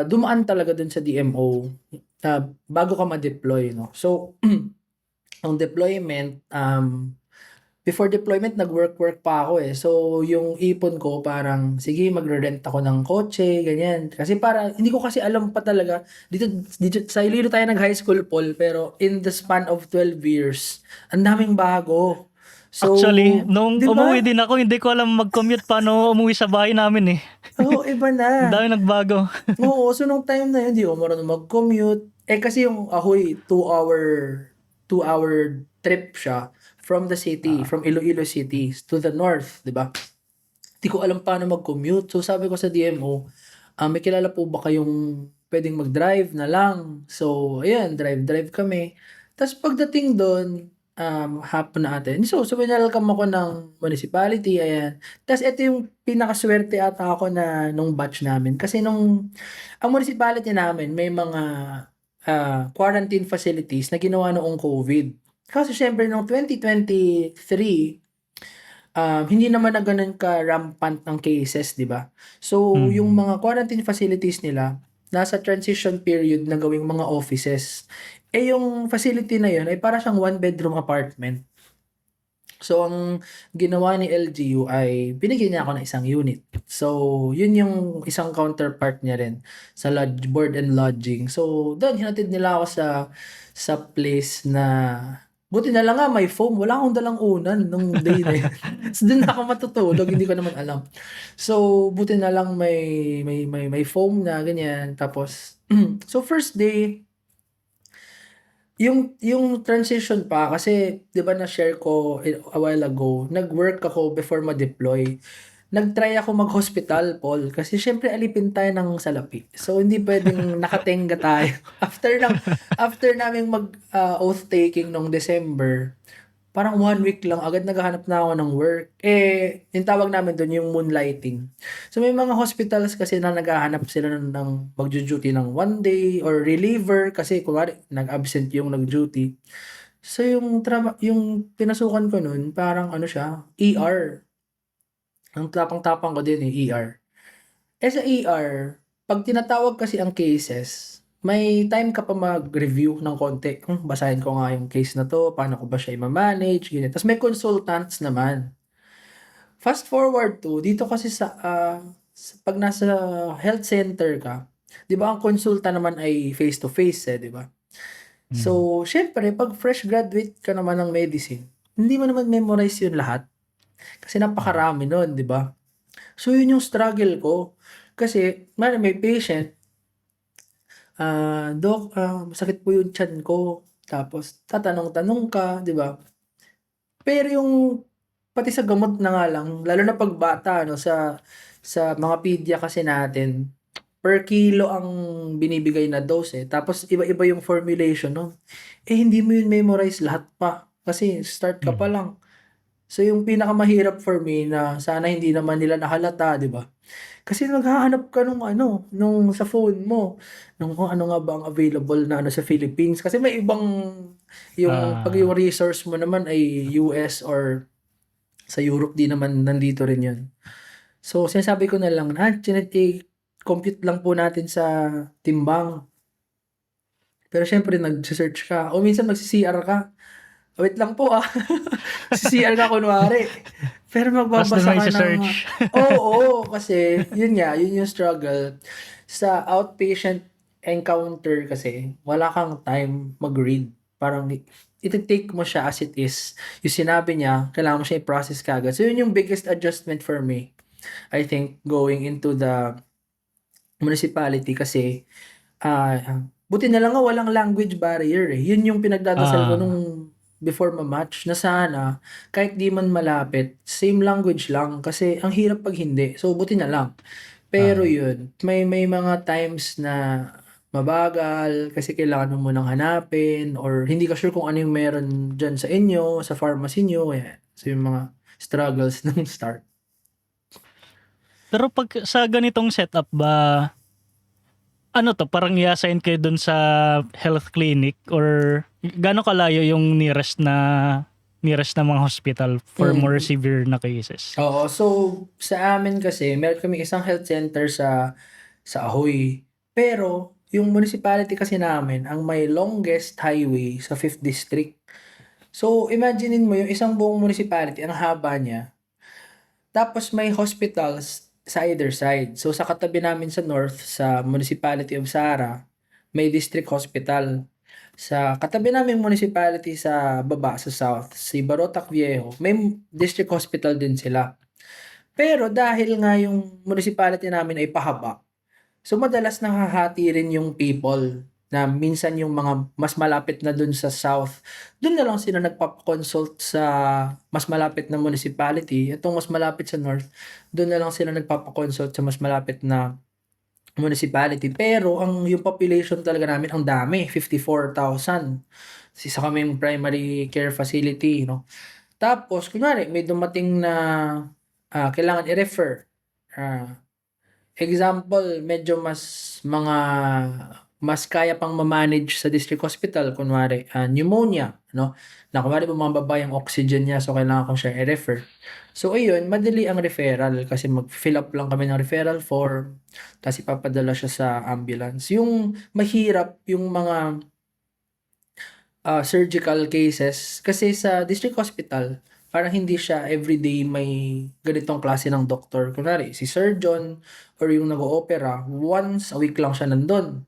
dumaan talaga doon sa DMO bago ka ma-deploy, no? So, ang deployment, before deployment, nag-work pa ako eh. So, yung ipon ko, parang, sige, magre-rent ako ng kotse, ganyan. Kasi hindi ko kasi alam pa talaga. Dito sa Iloilo tayo nag-high school, Paul, pero in the span of 12 years, ang daming bago. So, Actually, nung di ba? umuwi din ako, hindi ko alam mag-commute paano umuwi sa bahay namin eh. Oo, iba na. Ang dami nagbago. Oo, so nung time na yun, di ako marunong mag-commute. Kasi yung Ahoy, 2-hour trip siya from the city, from Iloilo City to the north, di ba? Di ko alam paano mag-commute. So sabi ko sa DMO, may kilala po ba kayong pwedeng mag-drive na lang? So, ayan, drive kami. Tapos pagdating doon, hapon na atin. So winelcome ako ng municipality, ayan. Tapos ito yung pinakaswerte ata ako na nung batch namin. Kasi ang municipality namin, may mga quarantine facilities na ginawa noong COVID. Kasi syempre, noong 2023, hindi naman na ganun ka-rampant ng cases, di ba? So, yung mga quarantine facilities nila, nasa transition period na gawing mga offices. Yung facility na yun ay para siyang one-bedroom apartment. So, ang ginawa ni LGU ay binigyan niya ako ng isang unit. So, yun yung isang counterpart niya rin sa board and lodging. So, doon, hinatid nila ako sa place na buti na lang nga may foam. Wala akong dalang unan nung day na yun. So, doon ako matutulog. Hindi ko naman alam. So, buti na lang may foam na ganyan. Tapos, so first day, yung transition pa, kasi, di ba na-share ko a while ago, nag-work ako before ma-deploy. Nag-try ako mag-hospital, Paul, kasi syempre alipin tayo ng salapi. So, hindi pwedeng nakatenga tayo. After naming oath taking nung December, parang 1 week lang, agad naghahanap na ako ng work. Yung tawag namin doon, yung moonlighting. So, may mga hospitals kasi na naghahanap sila ng mag-duty ng 1 day or reliever kasi kunwari, nag-absent yung nag-duty. So, yung pinasukan ko noon, parang ano siya, ER. Ang tapang-tapang ko din ER. Sa ER, pag tinatawag kasi ang cases, may time ka pa mag-review ng konti. Basahin ko nga yung case na to, paano ko ba siya i-manage, ganyan. Tapos may consultants naman. Fast forward to, dito kasi pag nasa health center ka, di ba ang konsulta naman ay face-to-face di ba? So, syempre, pag fresh graduate ka naman ng medicine, hindi mo naman memorize yun lahat. Kasi napakarami nun, di ba? So, yun yung struggle ko. Kasi, may patient, Dok, masakit po yung tiyan ko. Tapos, tatanong-tanong ka, di ba? Pero yung, pati sa gamot na nga lang, lalo na pag bata, no, sa mga pedya kasi natin, per kilo ang binibigay na dose eh. Tapos iba-iba yung formulation no. Hindi mo yun memorize lahat pa. Kasi start ka pa lang. So yung pinakamahirap for me na sana hindi naman nila nahalata, di ba? Kasi naghahanap ka nung sa phone mo, nung kung ano nga ba ang available na sa Philippines. Kasi may ibang, pag yung resource mo naman ay US or sa Europe, di naman nandito rin yun. So, sinasabi ko na lang na, compute lang po natin sa timbang. Pero syempre, nag-search ka. O minsan magsi-CR ka. Wait lang po CR ka kunwari. Pero magbabasa ka ng... Oo, kasi yun yung struggle. Sa outpatient encounter kasi, wala kang time mag-read. Parang iti-take mo siya as it is. Yung sinabi niya, kailangan mo siya i-process kagad. So yun yung biggest adjustment for me. I think going into the municipality kasi buti na lang nga walang language barrier eh. Yun yung pinagdadasal ko nung before ma-match na sana kahit di man malapit, same language lang kasi ang hirap pag hindi. So buti na lang. Pero yun, may mga times na mabagal kasi kailangan mo munang hanapin or hindi ka sure kung ano yung meron dyan sa inyo, sa pharmacy nyo. So yung mga struggles ng start. Pero pag sa ganitong setup ba, ano to, parang i-assign kayo dun sa health clinic or gaano kalayo yung nearest na mga hospital for more severe na cases? Oo, so sa amin kasi, meron kami isang health center sa Ahoy. Pero yung municipality kasi namin, ang may longest highway sa 5th District. So imaginein mo yung isang buong municipality, ang haba niya. Tapos may hospitals sa either side. So sa katabi namin sa north, sa Municipality of Sara, may district hospital. Sa katabi namin municipality sa baba, sa south, si Barotac Viejo, may district hospital din sila. Pero dahil nga yung municipality namin ay pahaba, so madalas nakahati rin yung people na minsan yung mga mas malapit na dun sa south, dun na lang sila nagpapakonsult sa mas malapit na municipality. Itong mas malapit sa north, dun na lang sila nagpapakonsult sa mas malapit na municipality. Pero yung population talaga namin ang dami, 54,000. Isa kaming primary care facility, no. Tapos kunwari may dumating na kailangan i-refer. Example, medyo mas kaya pang ma-manage sa district hospital, kunwari pneumonia, no? Na kunwari mga babae ang oxygen niya, so kailangan ko siya i-refer. So ayun, madali ang referral kasi mag-fill up lang kami ng referral form, tapos ipapadala siya sa ambulance. Yung mahirap, yung mga surgical cases, kasi sa district hospital, parang hindi siya everyday may ganitong klase ng doktor. Kunwari, si surgeon or yung nag-oopera, once a week lang siya nandun.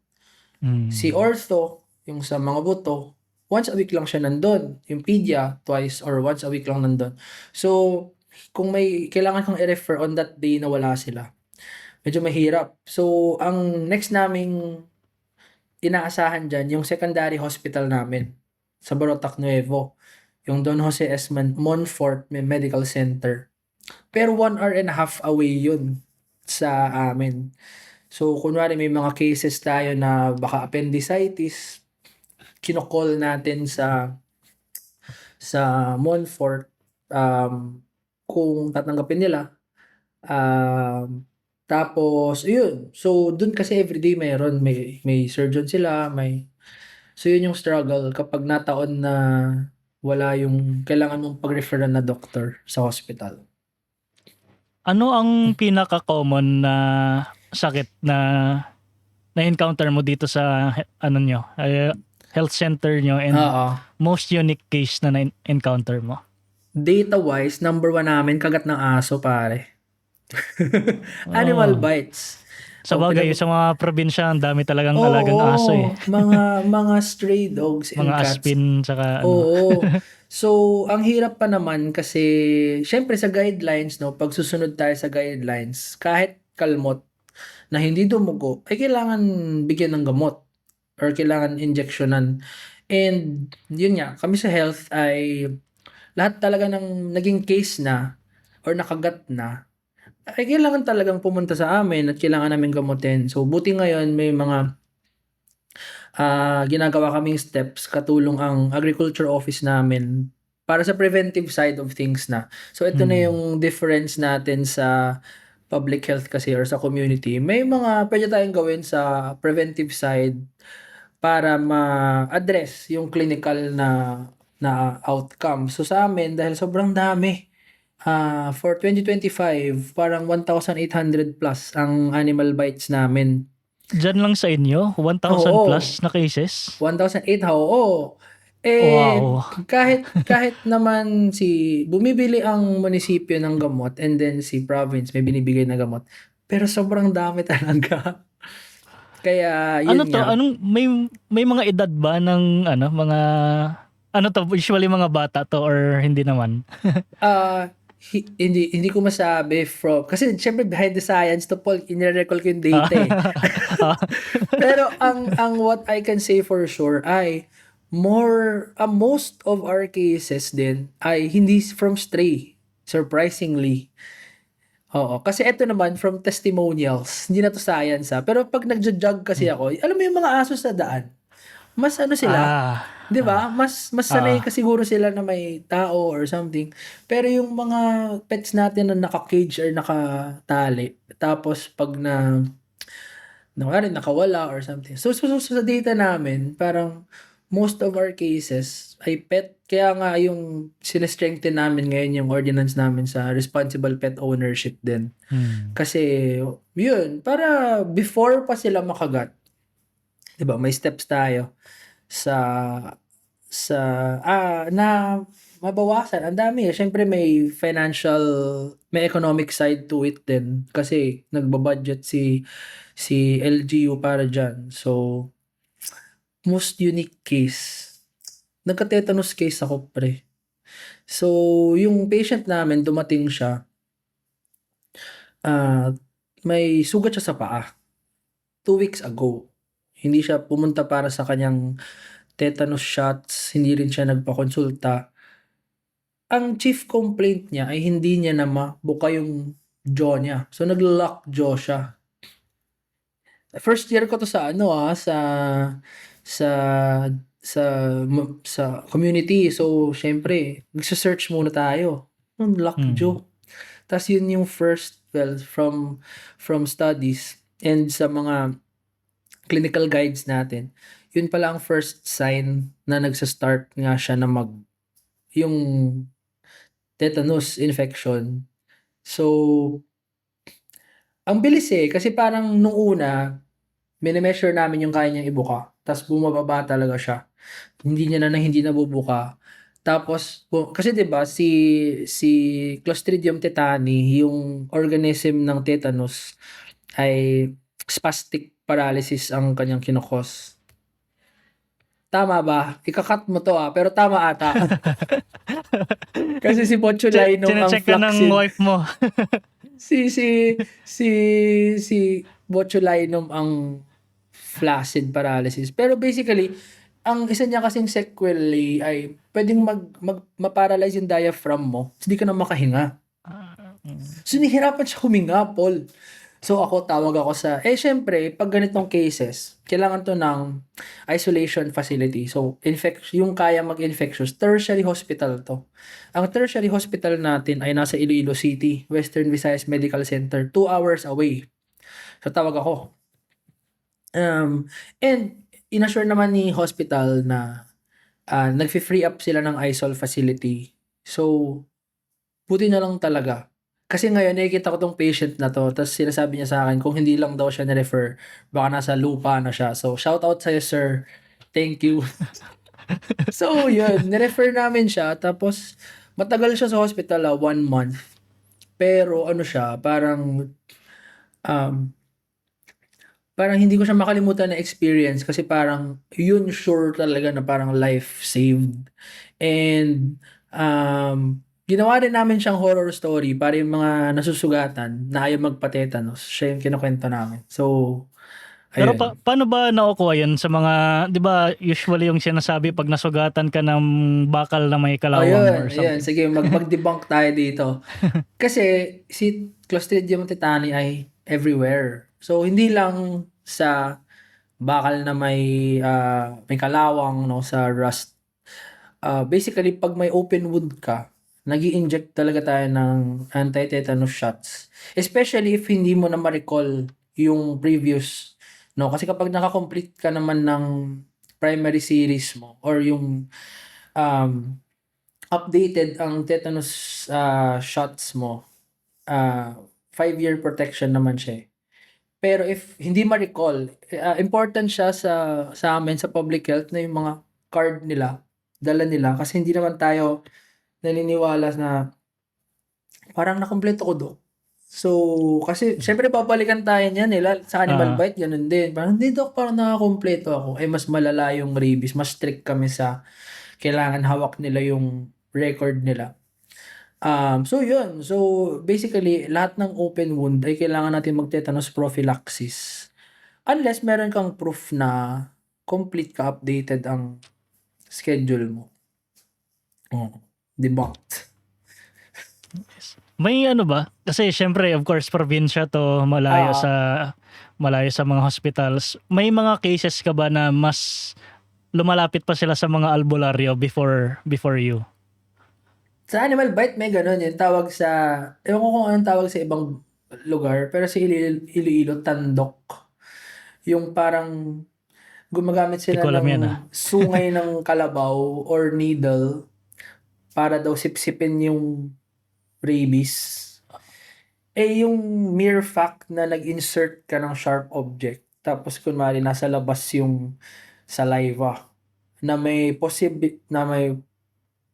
Si ortho, yung sa mga buto, once a week lang siya nandun. Yung pedia, twice or once a week lang nandun. So, kung may kailangan kang i-refer on that day na wala sila, medyo mahirap. So, ang next naming inaasahan dyan, yung secondary hospital namin sa Barotac Nuevo, yung Don Jose S. Monfort Medical Center. Pero 1 hour and a half away yun sa amin. So, kunwari may mga cases tayo na baka appendicitis, kinocall natin sa Monfort, kung tatanggapin nila. Tapos, yun. So, dun kasi everyday mayroon, may surgeon sila, so yun yung struggle kapag nataon na wala yung kailangan mong pag-referan na doctor sa hospital. Ano ang pinaka-common na sakit na na-encounter mo dito sa health center nyo and most unique case na na-encounter mo? Data-wise, number 1 namin, kagat ng aso, pare. Animal bites. Sa O, bagay, sa mga probinsya, ang dami talagang alagang Oo, aso eh. mga stray dogs and Mga cats. aspin, saka ano. Oo. So, ang hirap pa naman kasi syempre sa guidelines, 'no, 'pag susunod tayo sa guidelines, kahit kalmot na hindi dumugo, ay kailangan bigyan ng gamot or kailangan injeksyonan. And yun nga, kami sa health ay lahat talaga ng naging case na or nakagat na, ay kailangan talagang pumunta sa amin at kailangan naming gamutin. So, buti ngayon may mga ginagawa kaming steps katulong ang agriculture office namin para sa preventive side of things na. So ito na yung difference natin sa public health kasi or sa community. May mga pwede tayong gawin sa preventive side para ma-address yung clinical na outcome. So sa amin, dahil sobrang dami, for 2025, parang 1,800 plus ang animal bites namin. Diyan lang sa inyo, 1,000 Oo. plus na cases? 1,008 oo. Eh, Wow. kahit naman bumibili ang munisipyo ng gamot and then si province may binibigay na gamot. Pero sobrang dami talaga. Kaya Ano yun to? nga. Anong may mga edad ba ng ano, mga ano to, usually mga bata to or hindi naman? Hindi ko masabi kasi syempre behind the science to Paul, inire-recall ko yung data eh. Pero ang what I can say for sure ay most of our cases din ay hindi from stray, surprisingly. Oo, kasi eto naman from testimonials, hindi na to science pero pag nagja-jog kasi ako, alam mo yung mga aso sa daan, mas ano sila, Ah. 'di ba? Mas sanay ka siguro sila na may tao or something. Pero yung mga pets natin na naka-cage or nakatali, tapos pag nakawala or something. So sa data namin, parang most of our cases ay pet. Kaya nga yung sine-strengthen namin ngayon yung ordinance namin sa responsible pet ownership din. Kasi yun, para before pa sila makagat, 'di ba? May steps tayo sa na mabawasan. Ang dami eh. Syempre may economic side to it din kasi nagba-budget si LGU para diyan. So most unique case. Nagka-tetanus case ako, pre. So yung patient namin dumating siya, may sugat siya sa paa 2 weeks ago. Hindi siya pumunta para sa kanyang tetanus shots, hindi rin siya nagpakonsulta. Ang chief complaint niya ay hindi niya na mabuka yung jaw niya. So naglo-lock jaw siya. First year ko to sa sa sa sa community. So syempre, magse-search muna tayo. Lock jaw. Tas yun yung first, well, from studies and sa mga clinical guides natin, yun pala ang first sign na nagsa-start nga siya na yung tetanus infection. So, ang bilis kasi parang nung una, mini-measure namin yung kaya niyang ibuka, tas bumababa talaga siya. Hindi nabubuka. Tapos, kasi 'di ba si Clostridium tetani, yung organism ng tetanus ay spastic paralysis ang kanyang kino-cause. Tama ba? Ika-cut mo to pero tama ata. Kasi si botulinum ang Chine-check ka ng flaccid. wife mo. si botulinum ang flaccid paralysis. Pero basically, ang isa niya kasing sequelae ay pwedeng ma-paralyze yung diaphragm mo. Hindi ka na makahinga. So, nahihirapan siya huminga, Paul. So, tawag ako syempre, pag ganitong cases, kailangan to ng isolation facility. So, yung kaya mag-infectious, tertiary hospital to. Ang tertiary hospital natin ay nasa Iloilo City, Western Visayas Medical Center, 2 hours away. So, tawag ako. And inassure naman ni hospital na nagfi-free up sila ng isol facility. So, buti na lang talaga. Kasi ngayon, nakikita ko tong patient na to, tapos sinasabi niya sa akin, kung hindi lang daw siya na-refer, baka nasa lupa na siya. So, shout out sa'yo, sir. Thank you. So, yun, nirefer namin siya, tapos matagal siya sa hospital, 1 month. Pero, siya, parang, parang hindi ko siya makalimutan na experience kasi parang yun sure talaga na parang life saved. And ginawa rin namin siyang horror story para yung mga nasusugatan na ayaw magpa-tetanus. Siya yung kinukwento namin. So, Pero ayun. paano ba nakukuha yun sa mga, di ba usually yung sinasabi pag nasugatan ka ng bakal na may kalawang or Ayun. something? Sige, mag-debunk tayo dito. Kasi si Clostridium tetani ay everywhere. So, hindi lang sa bakal na may kalawang, no, sa rust. Basically, pag may open wound ka, nag-i-inject talaga tayo ng anti-tetanus shots. Especially if hindi mo na ma-recall yung previous, no? Kasi kapag naka-complete ka naman ng primary series mo or yung um, updated ang tetanus shots mo, 5-year protection naman siya. Pero if hindi ma-recall, important siya sa amin sa public health na yung mga card nila, dala nila kasi hindi naman tayo naniniwala na parang nakumpleto ko do. So, kasi syempre babalikan tayo niyan sa animal bite ganun din. Parang hindi doc, parang nakakumpleto ako. Mas malala yung rabies, mas strict kami sa kailangan hawak nila yung record nila. So yun. So basically, lahat ng open wound ay kailangan natin mag-tetanus prophylaxis. Unless meron kang proof na complete ka, updated ang schedule mo. Debunked. May ano ba? Kasi syempre, of course, probinsya to, malayo sa mga hospitals. May mga cases ka ba na mas lumalapit pa sila sa mga albularyo before you? Sa animal bite may ganun yung tawag sa, ewan ko kung anong tawag sa ibang lugar, pero sa Iloilo, tandok. Yung parang gumagamit Di sila ko alam yan, ng sungay ng kalabaw or needle para daw sipsipin yung rabies. Yung mere fact na nag-insert ka ng sharp object, tapos kunwari nasa labas yung saliva na may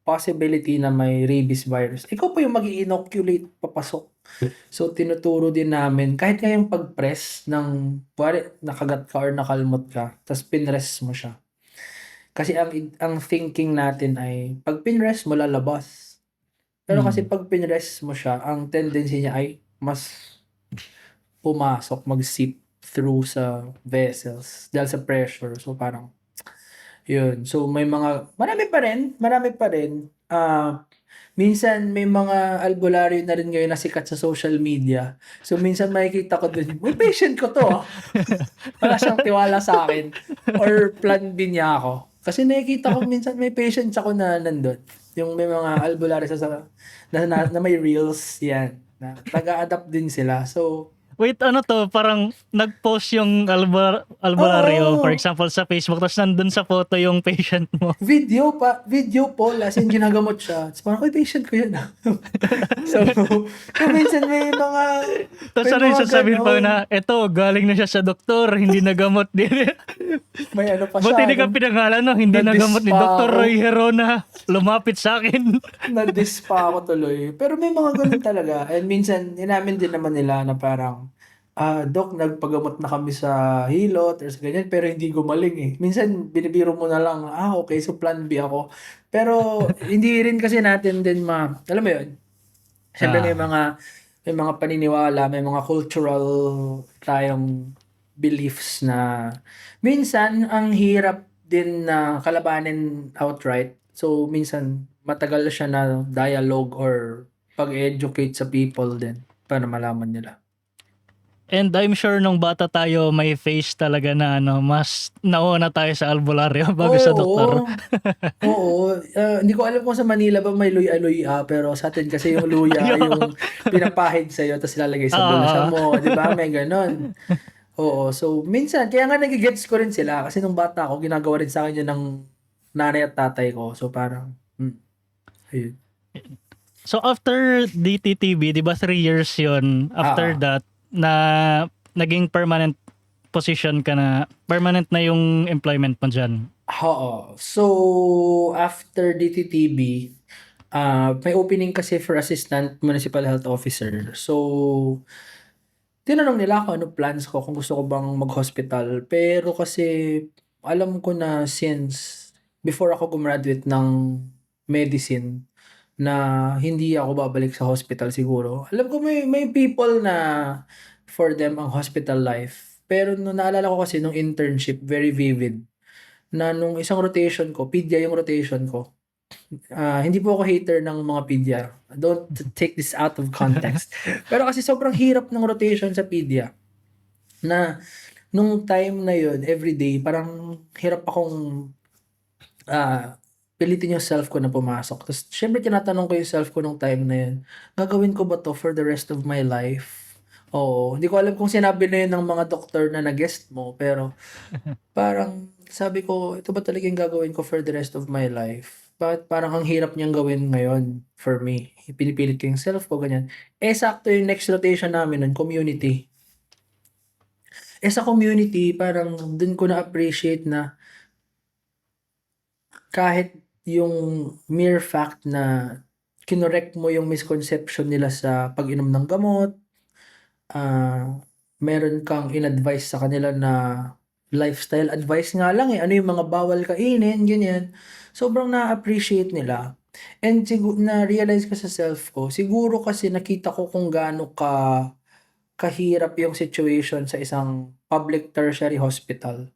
possibility na may rabies virus, ikaw pa yung mag-inoculate papasok. So, tinuturo din namin, kahit ngayong pag-press ng, nakagat ka or nakalmot ka, tapos pinrest mo siya. Kasi ang thinking natin ay, pag pinrest mo, lalabas. Pero kasi pag pinrest mo siya, ang tendency niya ay mas pumasok, mag-seep through sa vessels dahil sa pressure. So, parang, yun. So, marami pa rin. Minsan may mga albularyo na rin ngayon na sikat sa social media. So, minsan makikita ko dun, may patient ko to wala siyang tiwala sa akin. Or plan B niya ako. Kasi nakikita ko minsan may patients ako na nandun. Yung may mga albularyo na may reels, yan. Na taga-adapt din sila. So, Wait, ano to? Parang nag-post yung albularyo, for oo. example, sa Facebook, tapos nandun sa photo yung patient mo. Video po, as in ginagamot siya. Tapos parang, patient ko yun. So, minsan may Tapos ano yung sasabihin pa na, eto, galing na siya sa doktor, hindi nagamot din. may ano pa Buti siya. hindi ka pinangalan, no? Hindi nagamot ni Na-dispa Dr. ako. Roy Herona. Lumapit sa akin. Na-dispa ako tuloy. Pero may mga ganun talaga. And minsan, inamin din naman nila na parang, Doc, nagpagamot na kami sa hilot or sa ganyan, pero hindi gumaling eh. Minsan, binibiro mo na lang, okay, so plan B ako. Pero, hindi rin kasi natin din alam mo yun, siyempre may mga paniniwala, may mga cultural tayong beliefs na minsan, ang hirap din na kalabanin outright. So, minsan, matagal siya na dialogue or pag-educate sa people din para malaman nila. And I'm sure nung bata tayo, may face talaga na mas nauna tayo sa albularyo bago sa doktor. Oo. Hindi ko alam kung sa Manila ba may luya-luya, pero sa atin kasi yung luya yung pinapahid sa'yo tapos ilalagay sa bulsa mo. Di ba? May ganon. Oo. So, minsan, kaya nga nagigets ko rin sila kasi nung bata ako, ginagawa rin sa akin yun ng nanay at tatay ko. So, parang, ayun. So after DTTB, di ba 3 years yun? After that, na naging permanent position ka na, permanent na yung employment mo dyan. Oo. So, after DTTB, may opening kasi for Assistant Municipal Health Officer. So, tinanong nila ako ano plans ko, kung gusto ko bang mag-hospital. Pero kasi alam ko na since before ako gumraduate ng medicine na hindi ako babalik sa hospital siguro. Alam ko may people na for them ang hospital life. Pero naalala ko kasi nung internship, very vivid, na nung isang rotation ko, pedya yung rotation ko. Hindi po ako hater ng mga pedya. Don't take this out of context. Pero kasi sobrang hirap ng rotation sa pedya. Na nung time na yun, everyday, parang hirap akong pilitin yung self ko na pumasok. Tapos syempre tinatanong ko yung self ko nung time na yun, gagawin ko ba to for the rest of my life? Oo. Hindi ko alam kung sinabi na yun ng mga doktor na nag-guest mo, pero parang sabi ko, ito ba talaga yung gagawin ko for the rest of my life? But parang ang hirap niyang gawin ngayon for me. Pinipilit ko yung self ko, ganyan. Sakto yung next rotation namin nun, community. Sa community, parang dun ko na-appreciate na kahit yung mere fact na kinorek mo yung misconception nila sa pag-inom ng gamot, meron kang in-advise sa kanila na lifestyle advice nga lang ano yung mga bawal kainin, ganyan. Sobrang na-appreciate nila. And na-realize ko sa self ko, siguro kasi nakita ko kung gaano kahirap yung situation sa isang public tertiary hospital.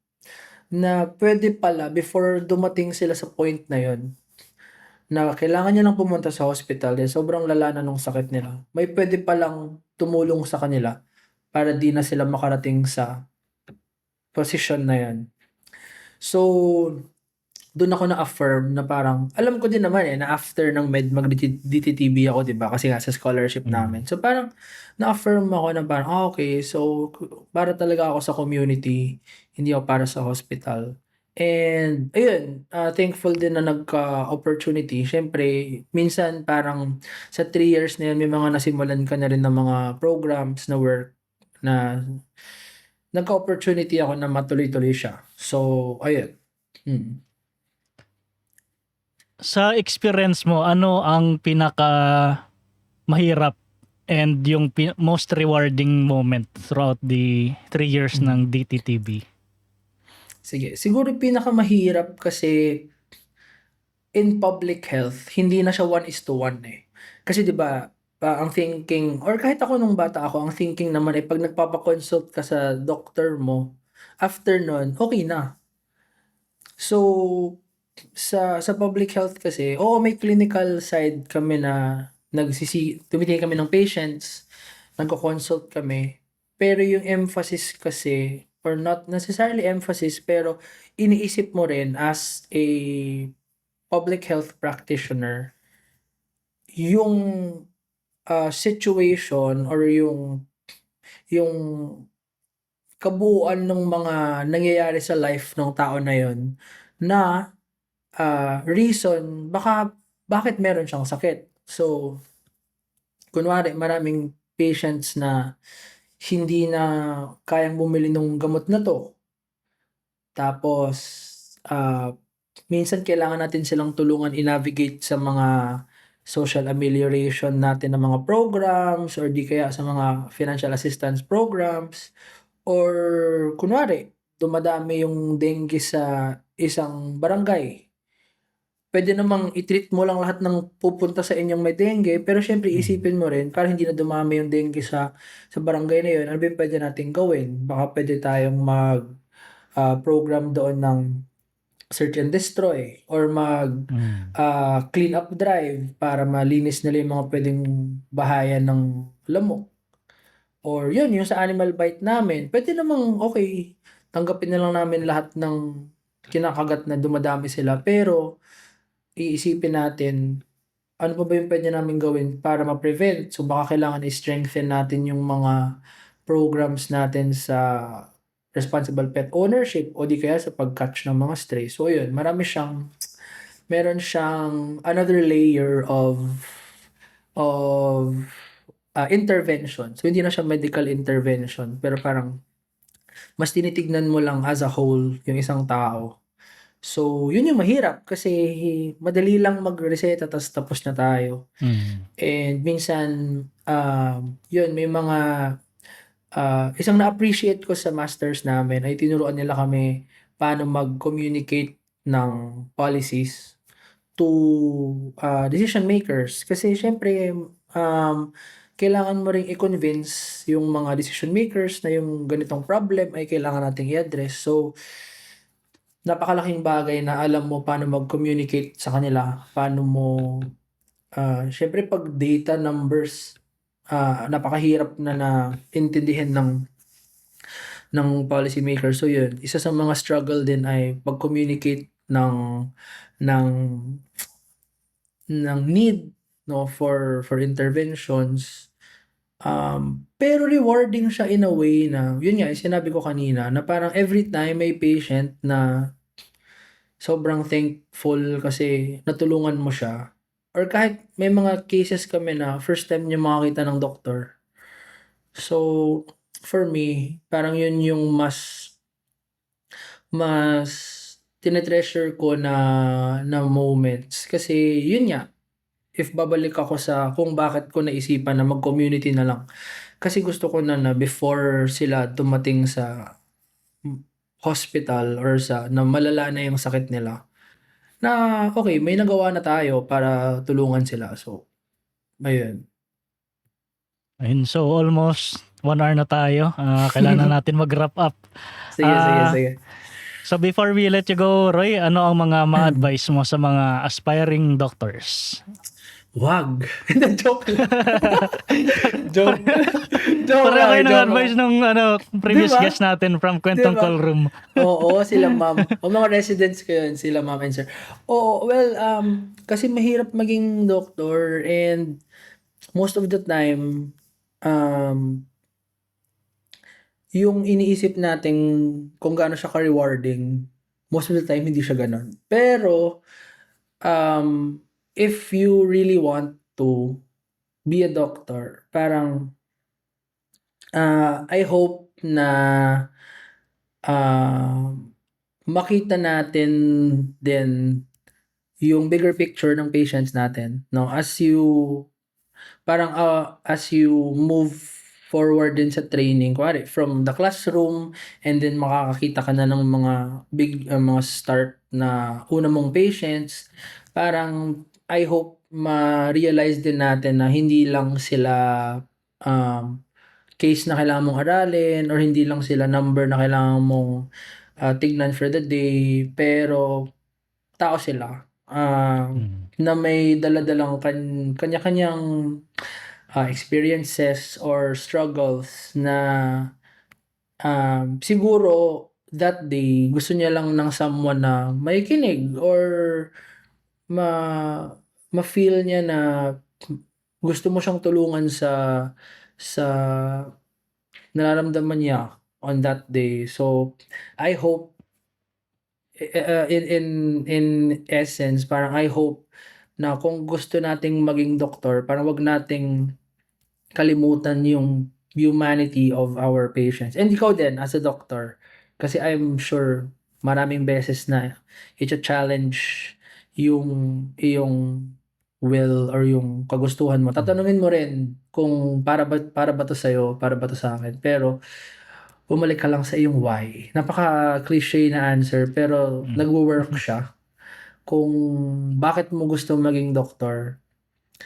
Na pwede pala before dumating sila sa point na yon na kailangan niya lang pumunta sa hospital dahil sobrang lala na nung sakit nila. May pwede palang tumulong sa kanila para di na sila makarating sa posisyon na yan. So, doon ako na-affirm na parang, alam ko din naman na after ng mag-DTTB ako, di ba? Kasi nga sa scholarship namin. So, parang na-affirm ako na parang, okay, so, para talaga ako sa community, hindi ako para sa hospital. And, ayun, thankful din na nagka-opportunity. Siyempre, minsan parang sa 3 years na yun, may mga nasimulan ka na rin ng mga programs na work na nagka-opportunity ako na matuloy-tuloy siya. So, ayun. Sa experience mo, ano ang pinaka mahirap and yung most rewarding moment throughout the 3 years ng DTTB? Sige, siguro pinakamahirap kasi in public health, hindi na siya 1:1 eh. Kasi 'di ba, ang thinking or kahit ako nung bata ako, ang thinking naman ay pag nagpapa-consult ka sa doctor mo, after nun, okay na. So, sa public health kasi, may clinical side kami na tumitingin kami ng patients, nagko-consult kami. Pero yung emphasis kasi, or not necessarily emphasis, pero iniisip mo rin as a public health practitioner, yung situation or yung kabuuan ng mga nangyayari sa life ng tao na yon na reason bakit meron siyang sakit. So, kunwari maraming patients na hindi na kayang bumili ng gamot na to. Tapos, minsan kailangan natin silang tulungan i-navigate sa mga social amelioration natin ng mga programs or di kaya sa mga financial assistance programs. Or kunwari, dumadami yung dengue sa isang barangay. Pwede namang i-treat mo lang lahat ng pupunta sa inyong may dengue, pero syempre isipin mo rin para hindi na dumami yung dengue sa barangay na yun, ano ba yung pwede nating gawin? Baka pwede tayong program doon ng search and destroy or clean up drive para malinis nila yung mga pwedeng bahayan ng lamok. Or yun, yung sa animal bite namin, pwede namang okay, tanggapin na lang namin lahat ng kinakagat na dumadami sila, pero iisipin natin, ano pa ba yung pwede namin gawin para ma-prevent? So baka kailangan i-strengthen natin yung mga programs natin sa responsible pet ownership o di kaya sa pag-catch ng mga stray. So yun, meron siyang another layer of intervention. So hindi na siya medical intervention, pero parang mas tinitignan mo lang as a whole yung isang tao. So, yun yung mahirap kasi madali lang mag-reseta tapos na tayo. And minsan, yun, may mga isang na-appreciate ko sa masters namin ay tinuruan nila kami paano mag-communicate ng policies to decision makers. Kasi siyempre, kailangan mo ring i-convince yung mga decision makers na yung ganitong problem ay kailangan nating i-address. So, napakalaking bagay na alam mo paano mag-communicate sa kanila, paano mo, siyempre pag data numbers, napakahirap na intindihin ng policy maker. So yun, isa sa mga struggle din ay pag-communicate ng need, no, for interventions. Pero rewarding siya in a way na, yun nga, yung sinabi ko kanina, na parang every time may patient na sobrang thankful kasi natulungan mo siya. Or kahit may mga cases kami na first time niya makakita ng doktor. So, for me, parang yun yung mas tinetreasure ko na moments. Kasi yun nga, if babalik ako sa kung bakit ko naisipan na mag-community na lang. Kasi gusto ko na before sila dumating sa hospital or na malala na yung sakit nila, na okay, may nagawa na tayo para tulungan sila. So, ayun. Ayun, so almost 1 hour na tayo. Kailangan natin mag-wrap up. Sige. So before we let you go, Roy, ano ang mga ma-advise mo sa mga aspiring doctors? Wag. Joke lang. Joke. Pareho kayo ng joke advice lang. nung previous Diba? guest natin from Kwentong Diba? Call Room. Oo, sila ma'am. O mga residents ko yun, sila ma'am and sir. Oo, well, kasi mahirap maging doctor and most of the time, yung iniisip natin kung gaano siya ka-rewarding, most of the time hindi siya ganun. Pero, if you really want to be a doctor, parang, I hope na makita natin din yung bigger picture ng patients natin, no? As you move forward din sa training, kuwari from the classroom, and then makakakita ka na ng mga mga start na una mong patients, parang I hope ma-realize din natin na hindi lang sila case na kailangan mong aralin or hindi lang sila number na kailangan mong tignan for the day, pero tao sila na may dala-dalang kanya-kanyang experiences or struggles na siguro that day gusto niya lang ng someone na may kinig or ma-feel niya na gusto mo siyang tulungan sa nararamdaman niya on that day. So, I hope in essence, parang I hope na kung gusto nating maging doktor, parang wag nating kalimutan yung humanity of our patients. And ikaw din as a doctor, kasi I'm sure maraming beses na i-challenge yung iyong will or yung kagustuhan mo. Tatanungin mo rin kung para ba to sa'yo, para ba to sa akin. Pero bumalik ka lang sa iyong why. Napaka-cliche na answer pero nagwo-work siya. Kung bakit mo gusto maging doktor.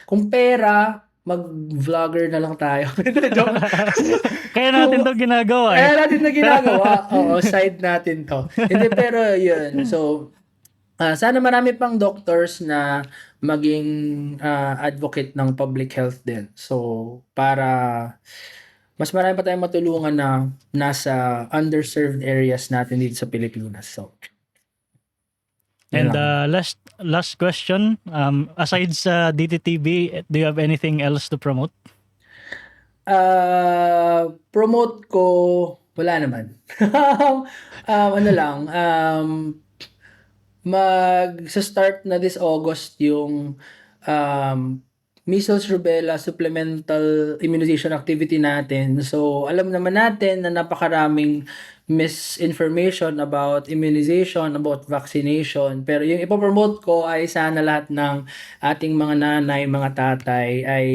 Kung pera, mag-vlogger na lang tayo. Joke. Kaya natin to ginagawa eh. Kaya natin na ginagawa. Oo, side natin to. Hindi, pero yun. So, sana marami pang doctors na maging advocate ng public health din. So, para mas marami pa tayong matulungan na nasa underserved areas natin dito sa Pilipinas. So, yun And lang. last question, aside sa DTTV, do you have anything else to promote? Promote ko, wala naman. Ano lang, mag-start na this August yung measles, rubella, supplemental immunization activity natin. So, alam naman natin na napakaraming misinformation about immunization, about vaccination. Pero yung ipopromote ko ay sana lahat ng ating mga nanay, mga tatay ay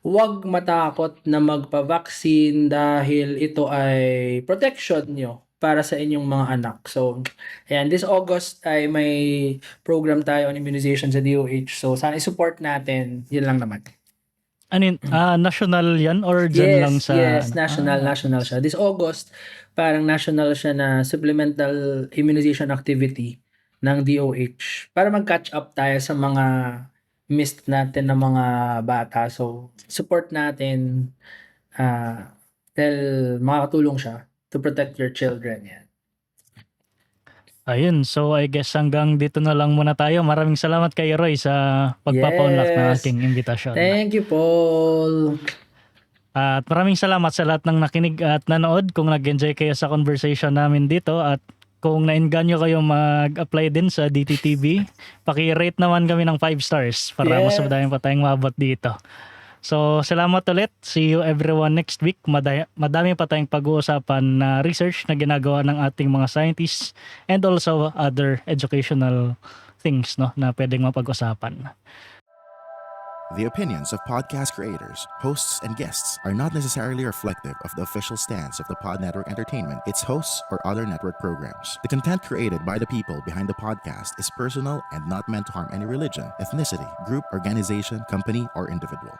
huwag matakot na magpa-vaccine dahil ito ay protection nyo para sa inyong mga anak. So, ayan, this August ay may program tayo on immunization sa DOH. So, sana i-support natin. Yun lang naman. National yan or dyan lang sa... Yes, national siya. This August, parang national siya na supplemental immunization activity ng DOH para mag-catch up tayo sa mga missed natin ng mga bata. So, support natin dahil makakatulong siya to protect your children. Yan. Ayun, so I guess hanggang dito na lang muna tayo. Maraming salamat kay Roy sa pagpapaunlak ng Yes. aking imbitasyon. Thank you, Paul. At maraming salamat sa lahat ng nakinig at nanood. Kung nag-enjoy kayo sa conversation namin dito at kung nainganyo kayo mag-apply din sa DTTV, paki-rate naman kami ng 5 stars para mas madami pa tayong mabot dito. So, salamat ulit. See you everyone next week. Madami pa tayong pag-uusapan na research na ginagawa ng ating mga scientists and also other educational things na pwedeng mapag-usapan. The opinions of podcast creators, hosts, and guests are not necessarily reflective of the official stance of the Pod Network Entertainment, its hosts, or other network programs. The content created by the people behind the podcast is personal and not meant to harm any religion, ethnicity, group, organization, company, or individual.